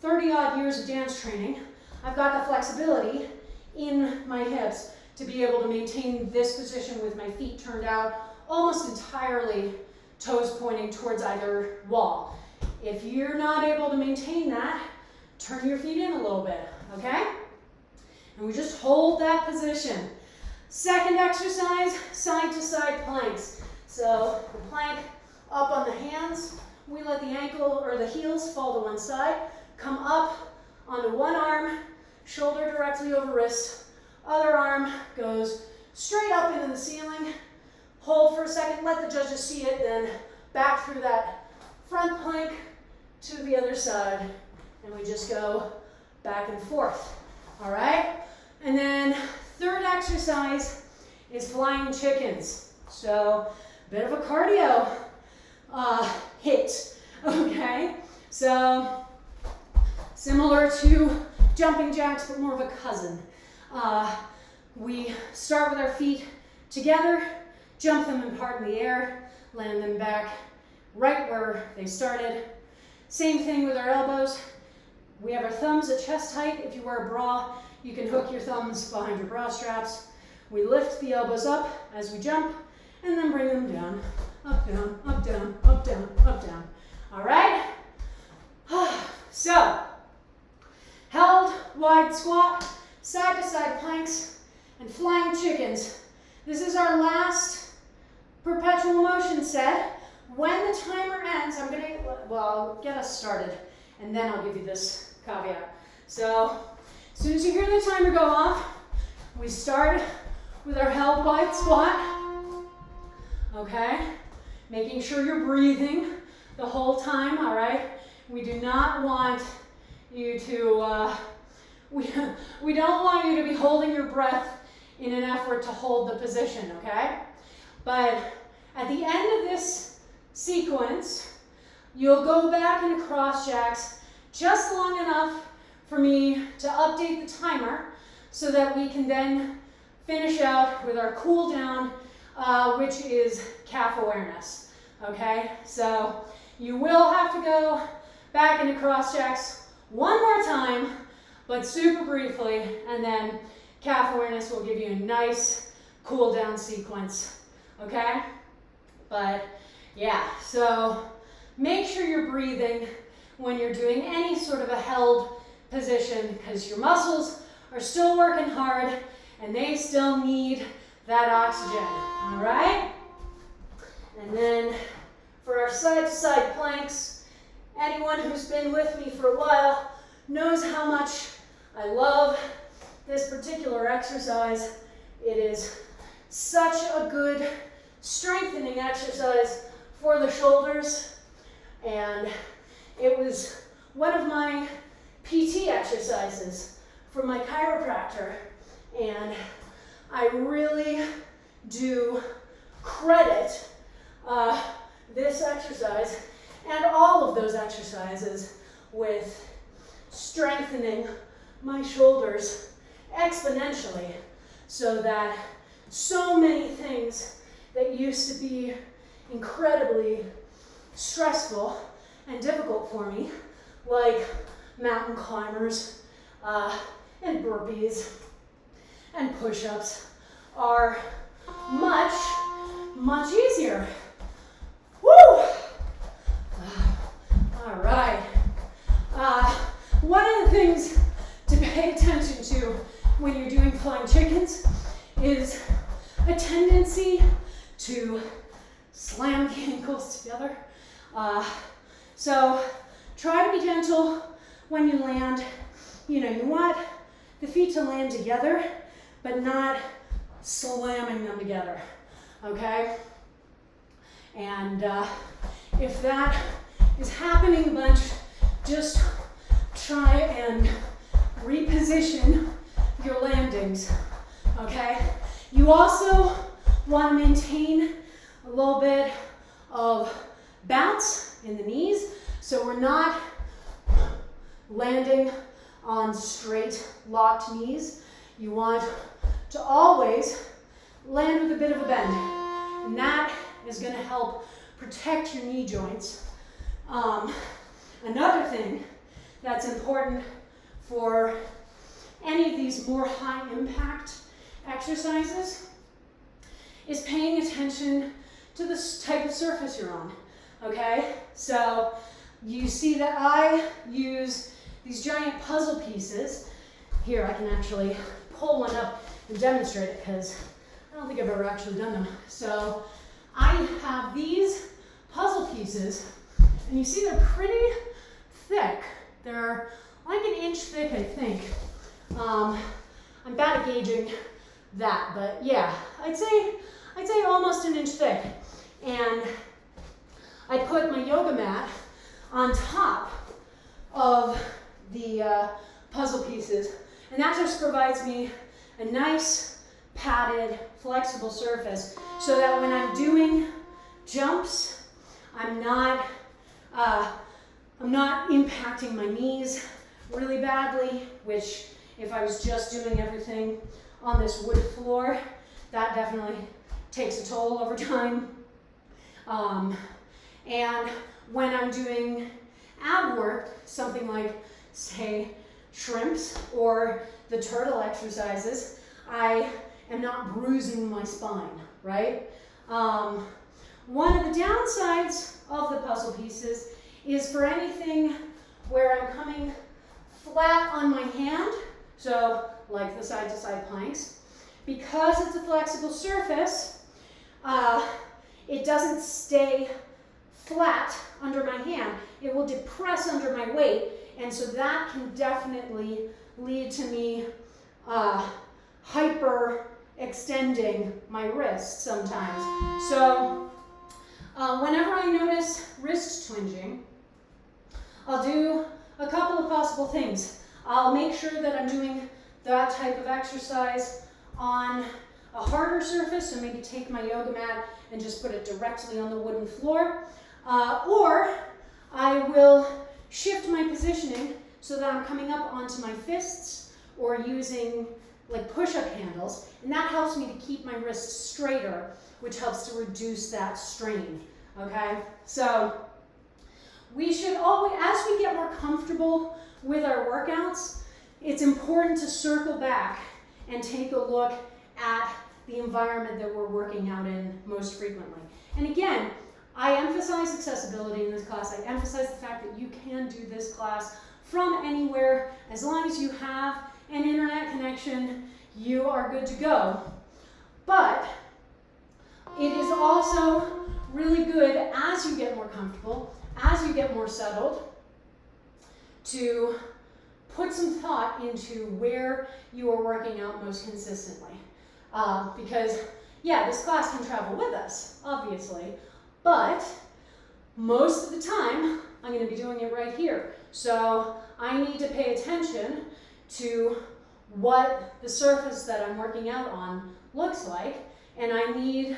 30 odd years of dance training, I've got the flexibility in my hips to be able to maintain this position with my feet turned out almost entirely, toes pointing towards either wall. If you're not able to maintain that, turn your feet in a little bit, okay? And we just hold that position. Second exercise, side to side planks. So the plank up on the hands, we let the ankle or the heels fall to one side, come up onto one arm, shoulder directly over wrist, other arm goes straight up into the ceiling. Hold for a second, let the judges see it, then back through that front plank to the other side, and we just go back and forth, all right? And then third exercise is flying chickens. So a bit of a cardio hit, okay? So similar to jumping jacks, but more of a cousin. We start with our feet together, jump them in part in the air, land them back right where they started. Same thing with our elbows. We have our thumbs at chest height. If you wear a bra, you can hook your thumbs behind your bra straps. We lift the elbows up as we jump, and then bring them down. Up, down, up, down, up, down, up, down. All right? So, held, wide squat, side to side planks, and flying chickens. This is our last perpetual motion set. When the timer ends, I'll get us started, and then I'll give you this caveat. So, as soon as you hear the timer go off, we start with our held wide squat, okay? Making sure you're breathing the whole time, all right? We do not want you to, we don't want you to be holding your breath in an effort to hold the position, okay? But at the end of this sequence, you'll go back into cross jacks just long enough for me to update the timer so that we can then finish out with our cool down, which is calf awareness, okay? So you will have to go back into cross jacks one more time, but super briefly, and then calf awareness will give you a nice cool down sequence, okay? But yeah, so make sure you're breathing when you're doing any sort of a held position, because your muscles are still working hard and they still need that oxygen, all right? And then for our side-to-side planks, anyone who's been with me for a while knows how much I love this particular exercise. It is such a good strengthening exercise for the shoulders, and it was one of my PT exercises for my chiropractor, and I really do credit this exercise and all of those exercises with strengthening my shoulders exponentially, so that so many things that used to be incredibly stressful and difficult for me, like mountain climbers and burpees and push-ups, are much, much easier. Woo! All right. One of the things to pay attention to when you're doing flying chickens is a tendency to slam the ankles together. So try to be gentle when you land. You know, you want the feet to land together, but not slamming them together, okay? And if that is happening a bunch, just try and reposition your landings, okay? You also want to maintain a little bit of bounce in the knees, so we're not landing on straight locked knees. You want to always land with a bit of a bend, and that is going to help protect your knee joints. Another thing that's important for any of these more high impact exercises is paying attention to the type of surface you're on, okay? So you see that I use these giant puzzle pieces. Here, I can actually pull one up and demonstrate it because I don't think I've ever actually done them. So I have these puzzle pieces, and you see they're pretty thick. They're like an inch thick, I think. I'm bad at gauging that, but yeah, I'd say almost an inch thick. And I put my yoga mat on top of the puzzle pieces, and that just provides me a nice padded, flexible surface so that when I'm doing jumps, I'm not impacting my knees really badly, which if I was just doing everything on this wood floor, that definitely takes a toll over time. And when I'm doing ab work, something like, say, shrimps or the turtle exercises, I am not bruising my spine, right? One of the downsides of the puzzle pieces is for anything where I'm coming flat on my hand, so like the side-to-side planks, because it's a flexible surface, it doesn't stay flat under my hand. It will depress under my weight, and so that can definitely lead to me hyper extending my wrist sometimes. So whenever I notice wrist twinging, I'll do a couple of possible things. I'll make sure that I'm doing that type of exercise on a harder surface, so maybe take my yoga mat and just put it directly on the wooden floor. Or I will shift my positioning so that I'm coming up onto my fists or using like push-up handles, and that helps me to keep my wrists straighter, which helps to reduce that strain, okay? So we should always, as we get more comfortable with our workouts, it's important to circle back and take a look at the environment that we're working out in most frequently. And again, I emphasize accessibility in this class. I emphasize the fact that you can do this class from anywhere. As long as you have an internet connection, you are good to go. But it is also really good as you get more comfortable, as you get more settled, to put some thought into where you are working out most consistently. Because, yeah, this class can travel with us, obviously, but most of the time, I'm going to be doing it right here. So I need to pay attention to what the surface that I'm working out on looks like, and I need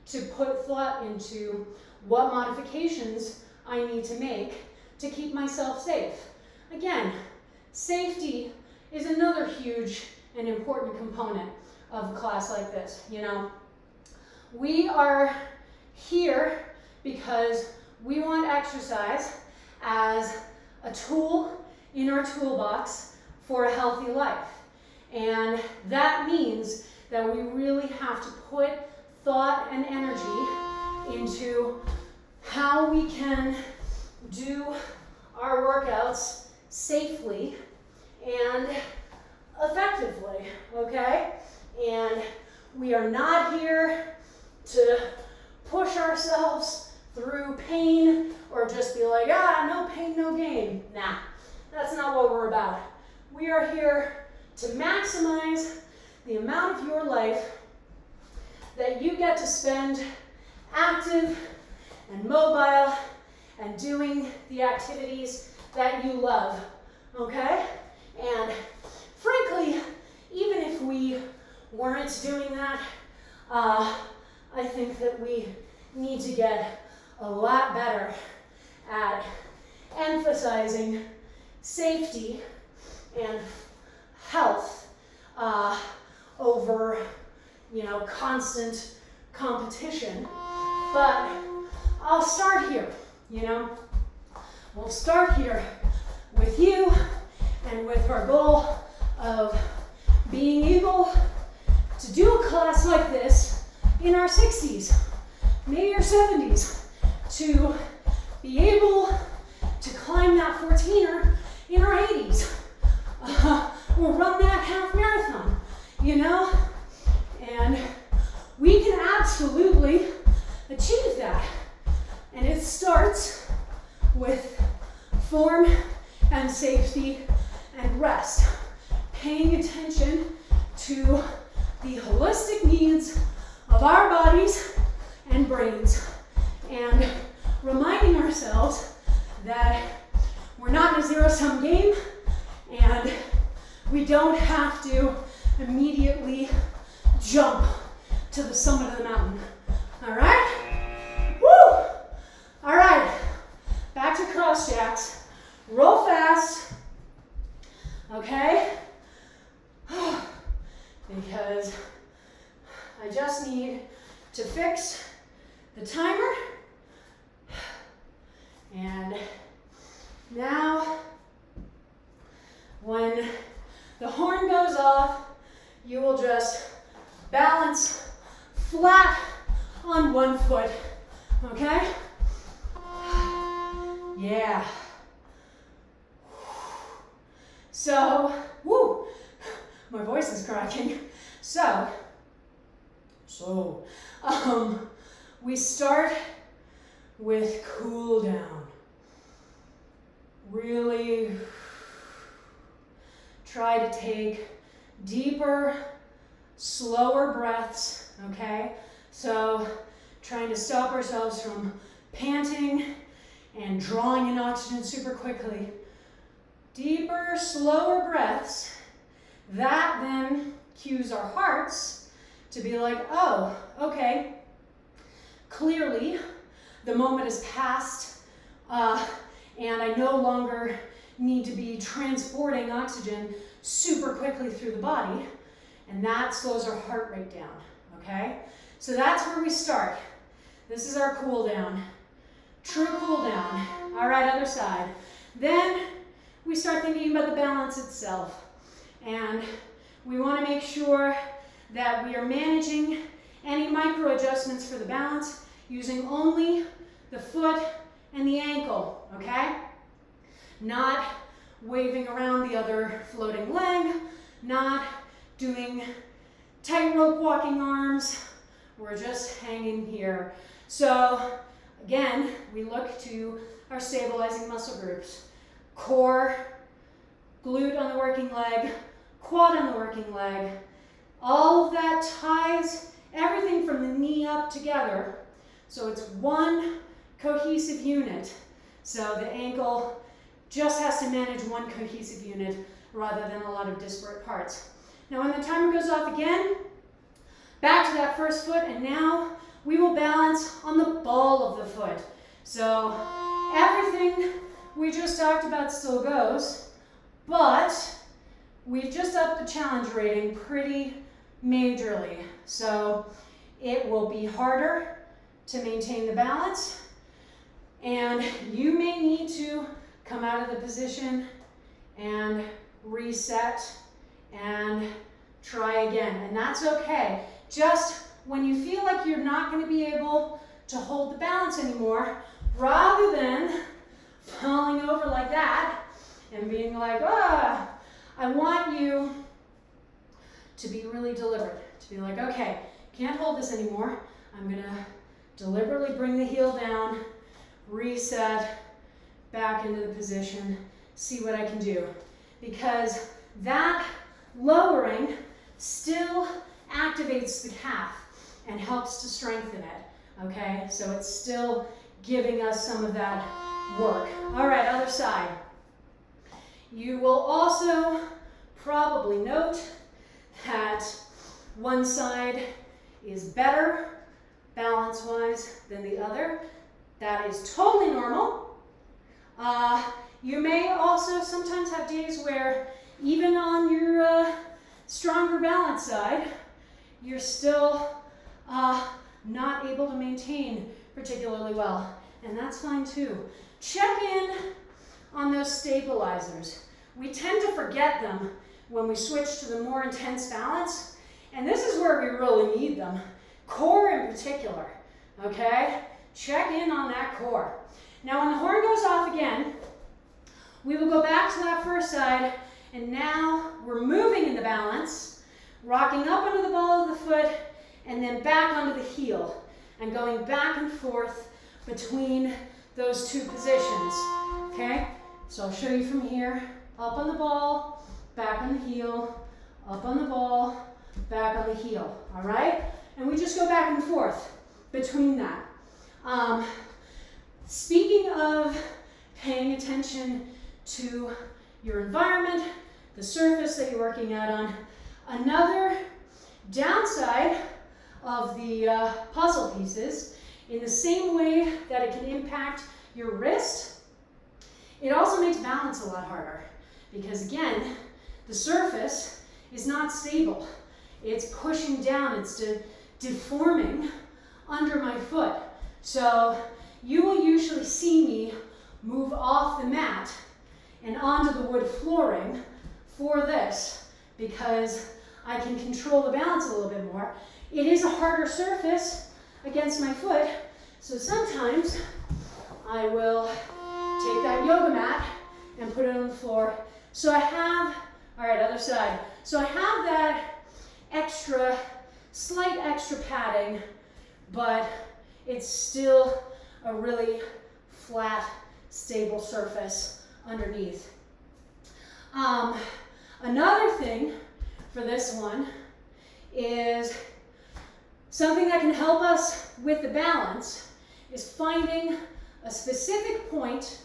to put thought into what modifications I need to make to keep myself safe. Again, safety is another huge and important component of a class like this. You know, we are here because we want exercise as a tool in our toolbox for a healthy life. And that means that we really have to put thought and energy into how we can do our workouts safely and effectively, okay? And we are not here to push ourselves through pain or just be like, no pain, no gain. Nah, that's not what we're about. We are here to maximize the amount of your life that you get to spend active and mobile and doing the activities that you love, okay? And frankly, even if we weren't doing that, I think that we need to get a lot better at emphasizing safety and health over, constant competition. But I'll start here, We'll start here with you and with our goal of being able to do a class like this in our 60s, maybe our 70s, to be able to climb that 14er in our 80s. Or run that half marathon, you know? And we can absolutely achieve that. And it starts with form and safety and rest. Paying attention to the holistic needs of our bodies and brains. And reminding ourselves that we're not in a zero-sum game and we don't have to immediately jump to the summit of the mountain. All right? Woo! All right, back to cross jacks. Roll fast, okay? Because I just need to fix the timer. And now, when the horn goes off, you will just balance flat on one foot, okay? Yeah. So, woo, my voice is cracking. So, we start with cool down. Really try to take deeper, slower breaths, okay? So, trying to stop ourselves from panting and drawing in oxygen super quickly. Deeper, slower breaths. That then cues our hearts to be like, oh, okay, clearly the moment is past and I no longer need to be transporting oxygen super quickly through the body, and that slows our heart rate down, okay? So that's where we start. This is our cool down. True cool down. All right, other side. Then we start thinking about the balance itself. And we want to make sure that we are managing any micro adjustments for the balance using only the foot and the ankle, okay? Not waving around the other floating leg, not doing tightrope walking arms. We're just hanging here. So again, we look to our stabilizing muscle groups. Core, glute on the working leg, quad on the working leg. All of that ties everything from the knee up together. So it's one cohesive unit. So the ankle just has to manage one cohesive unit rather than a lot of disparate parts. Now when the timer goes off again, back to that first foot, and now we will balance on the ball of the foot. So everything we just talked about still goes, but we've just upped the challenge rating pretty majorly. So it will be harder to maintain the balance, and you may need to come out of the position and reset and try again, and that's okay. Just when you feel like you're not going to be able to hold the balance anymore, rather than falling over like that and being like, ah, I want you to be really deliberate, to be like, okay, can't hold this anymore. I'm going to deliberately bring the heel down, reset, back into the position, see what I can do. Because that lowering still activates the calf and helps to strengthen it, okay? So it's still giving us some of that work. All right, other side. You will also probably note that one side is better balance-wise than the other. That is totally normal. You may also sometimes have days where even on your stronger balance side, you're still not able to maintain particularly well, and that's fine too. Check in on those stabilizers. We tend to forget them when we switch to the more intense balance, and this is where we really need them. Core in particular, okay? Check in on that core. Now when the horn goes off again, we will go back to that first side, and now we're moving in the balance, rocking up under the ball of the foot, and then back onto the heel, and going back and forth between those two positions, okay? So I'll show you from here, up on the ball, back on the heel, up on the ball, back on the heel, all right? And we just go back and forth between that. Speaking of paying attention to your environment, the surface that you're working out on, another downside of the puzzle pieces, in the same way that it can impact your wrist, it also makes balance a lot harder because, again, the surface is not stable. It's pushing down, it's deforming under my foot. So you will usually see me move off the mat and onto the wood flooring for this because I can control the balance a little bit more. It is a harder surface against my foot, so sometimes I will take that yoga mat and put it on the floor. So I have, all right, other side. So I have that slight extra padding, but it's still a really flat, stable surface underneath. Another thing for this one is something that can help us with the balance is finding a specific point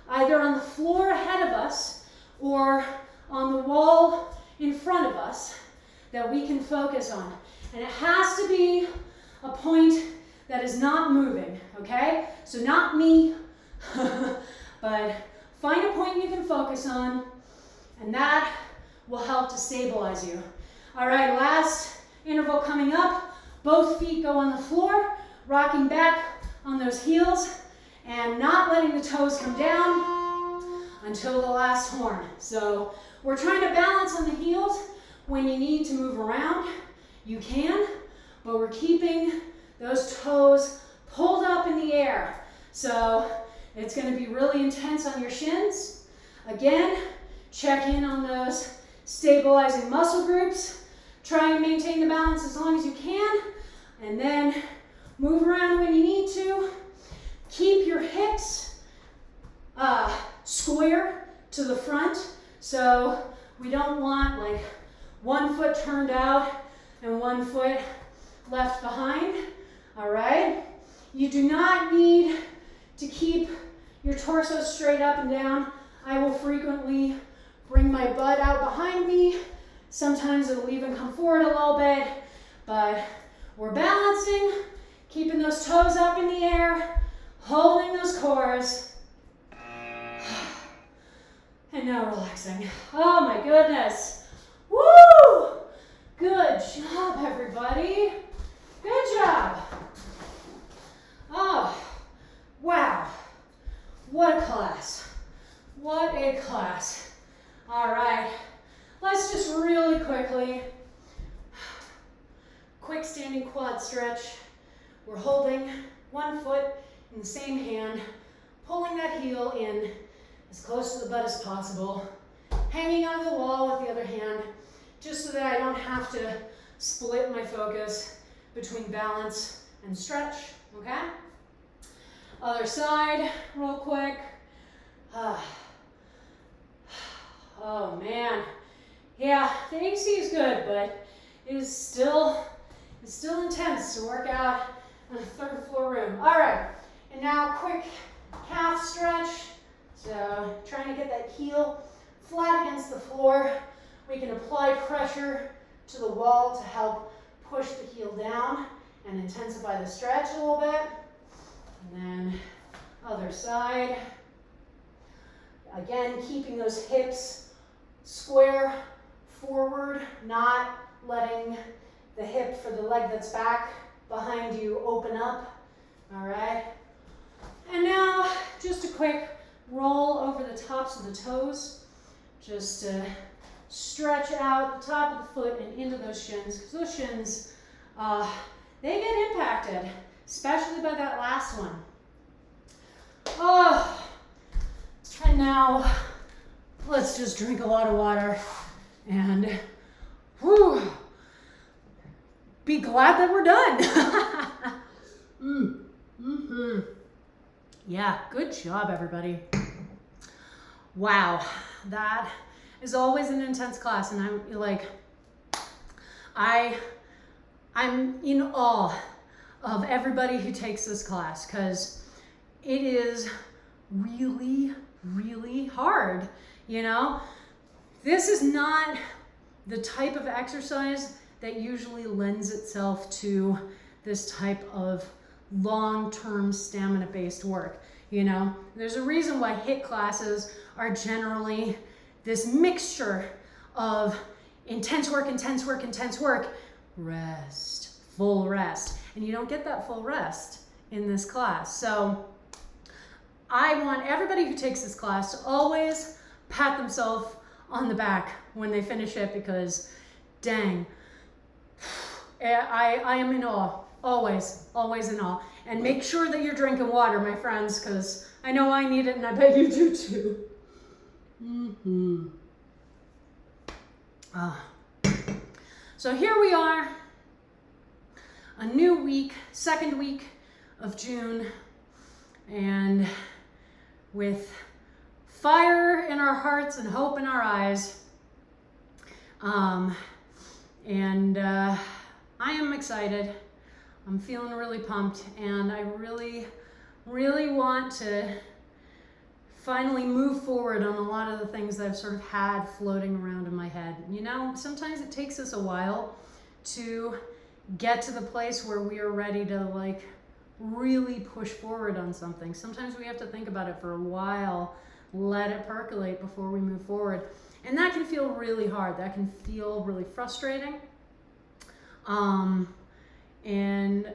either on the floor ahead of us or on the wall in front of us that we can focus on. And it has to be a point that is not moving, okay? So not me, but find a point you can focus on, and that will help to stabilize you. All right, last interval coming up. Both feet go on the floor, rocking back on those heels, and not letting the toes come down until the last horn. So we're trying to balance on the heels. When you need to move around, you can, but we're keeping those toes pulled up in the air. So it's going to be really intense on your shins. Again, check in on those stabilizing muscle groups. Try and maintain the balance as long as you can, and then move around when you need to. Keep your hips square to the front, so we don't want like one foot turned out and one foot left behind, all right? You do not need to keep your torso straight up and down. I will frequently bring my butt out behind me. Sometimes it'll even come forward a little bit, but we're balancing, keeping those toes up in the air, holding those cores, and now relaxing. Oh my goodness. Woo! Good job, everybody. Good job. Oh, wow. What a class. What a class. All right. Let's just really quickly, quick standing quad stretch. We're holding one foot in the same hand, pulling that heel in as close to the butt as possible, hanging on the wall with the other hand, just so that I don't have to split my focus between balance and stretch, okay? Other side, real quick. Oh man. Yeah, the AC is good, but it is still intense to work out in a third floor room. All right, and now quick calf stretch. So trying to get that heel flat against the floor. We can apply pressure to the wall to help push the heel down and intensify the stretch a little bit. And then other side. Again, keeping those hips square forward, not letting the hip for the leg that's back behind you open up. All right. And now just a quick roll over the tops of the toes, just to stretch out the top of the foot and into those shins, because those shins, they get impacted, especially by that last one. Oh, and now let's just drink a lot of water and whew, be glad that we're done. Yeah, good job, everybody. Wow, that is always an intense class, and I'm in awe of everybody who takes this class, because it is really, really hard, you know? This is not the type of exercise that usually lends itself to this type of long-term stamina-based work, you know? There's a reason why HIIT classes are generally this mixture of intense work, rest, full rest. And you don't get that full rest in this class. So I want everybody who takes this class to always pat themselves on the back when they finish it, because dang, I am in awe, always in awe. And make sure that you're drinking water, my friends, because I know I need it and I bet you do too. So here we are, a new week, second week of June, and with fire in our hearts and hope in our eyes. I am excited. I'm feeling really pumped, and I really, really want to finally move forward on a lot of the things that I've sort of had floating around in my head. You know, sometimes it takes us a while to get to the place where we are ready to like really push forward on something. Sometimes we have to think about it for a while, let it percolate before we move forward. And that can feel really hard. That can feel really frustrating. And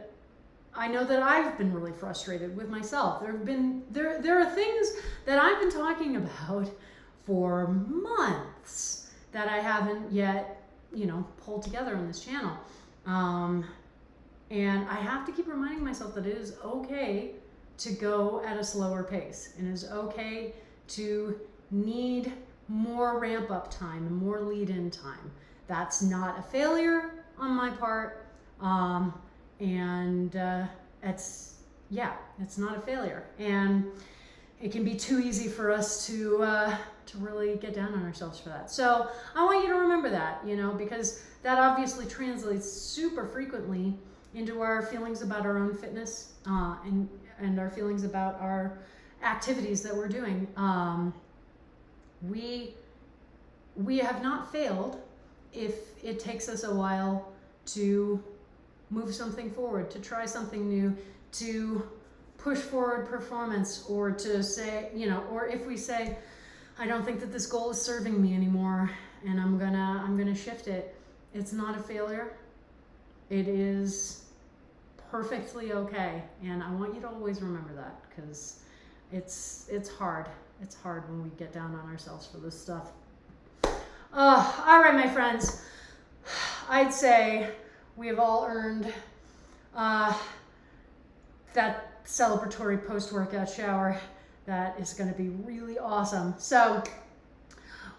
I know that I've been really frustrated with myself. There are things that I've been talking about for months that I haven't yet, you know, pulled together on this channel. And I have to keep reminding myself that it is okay to go at a slower pace, and it is okay to need more ramp up time and more lead in time. That's not a failure on my part. It's not a failure, and it can be too easy for us to really get down on ourselves for that. So I want you to remember that, you know, because that obviously translates super frequently into our feelings about our own fitness, and our feelings about our activities that we're doing. We have not failed if it takes us a while to move something forward, to try something new, to push forward performance, or to say, you know, or if we say, I don't think that this goal is serving me anymore, and I'm gonna shift it. It's not a failure. It is perfectly okay, and I want you to always remember that, because it's hard. It's hard when we get down on ourselves for this stuff. All right, my friends. I'd say we have all earned that celebratory post-workout shower. That is going to be really awesome. So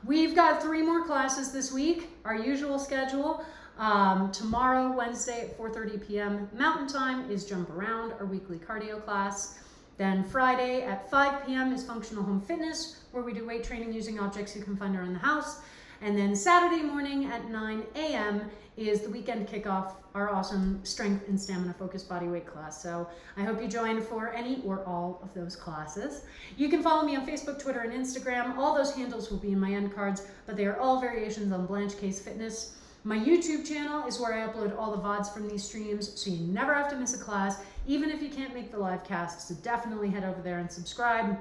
we've got 3 more classes this week, our usual schedule. Tomorrow, Wednesday at 4:30 p.m. Mountain Time is Jump Around, our weekly cardio class. Then Friday at 5 p.m. is Functional Home Fitness, where we do weight training using objects you can find around the house. And then Saturday morning at 9 a.m. is the weekend kickoff, our awesome strength and stamina focused bodyweight class. So I hope you join for any or all of those classes. You can follow me on Facebook, Twitter, and Instagram. All those handles will be in my end cards, but they are all variations on Blanche Case Fitness. My YouTube channel is where I upload all the VODs from these streams, so you never have to miss a class, even if you can't make the live cast. So definitely head over there and subscribe.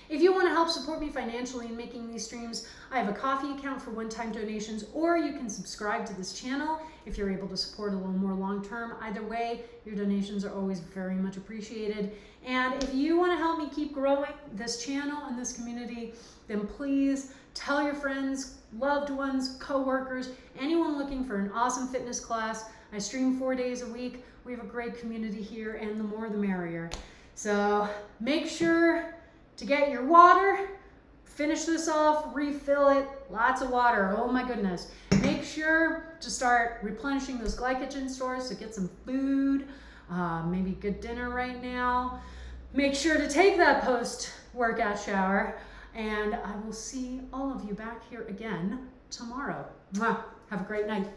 If you want to help support me financially in making these streams, I have a Ko-fi account for one-time donations, or you can subscribe to this channel if you're able to support a little more long-term. Either way, your donations are always very much appreciated. And if you want to help me keep growing this channel and this community, then please tell your friends, loved ones, coworkers, anyone looking for an awesome fitness class. I stream 4 days a week. We have a great community here, and the more the merrier. So make sure to get your water, finish this off, refill it, lots of water, oh my goodness. Make sure to start replenishing those glycogen stores, so get some food, maybe good dinner right now. Make sure to take that post-workout shower, and I will see all of you back here again tomorrow. Mwah. Have a great night.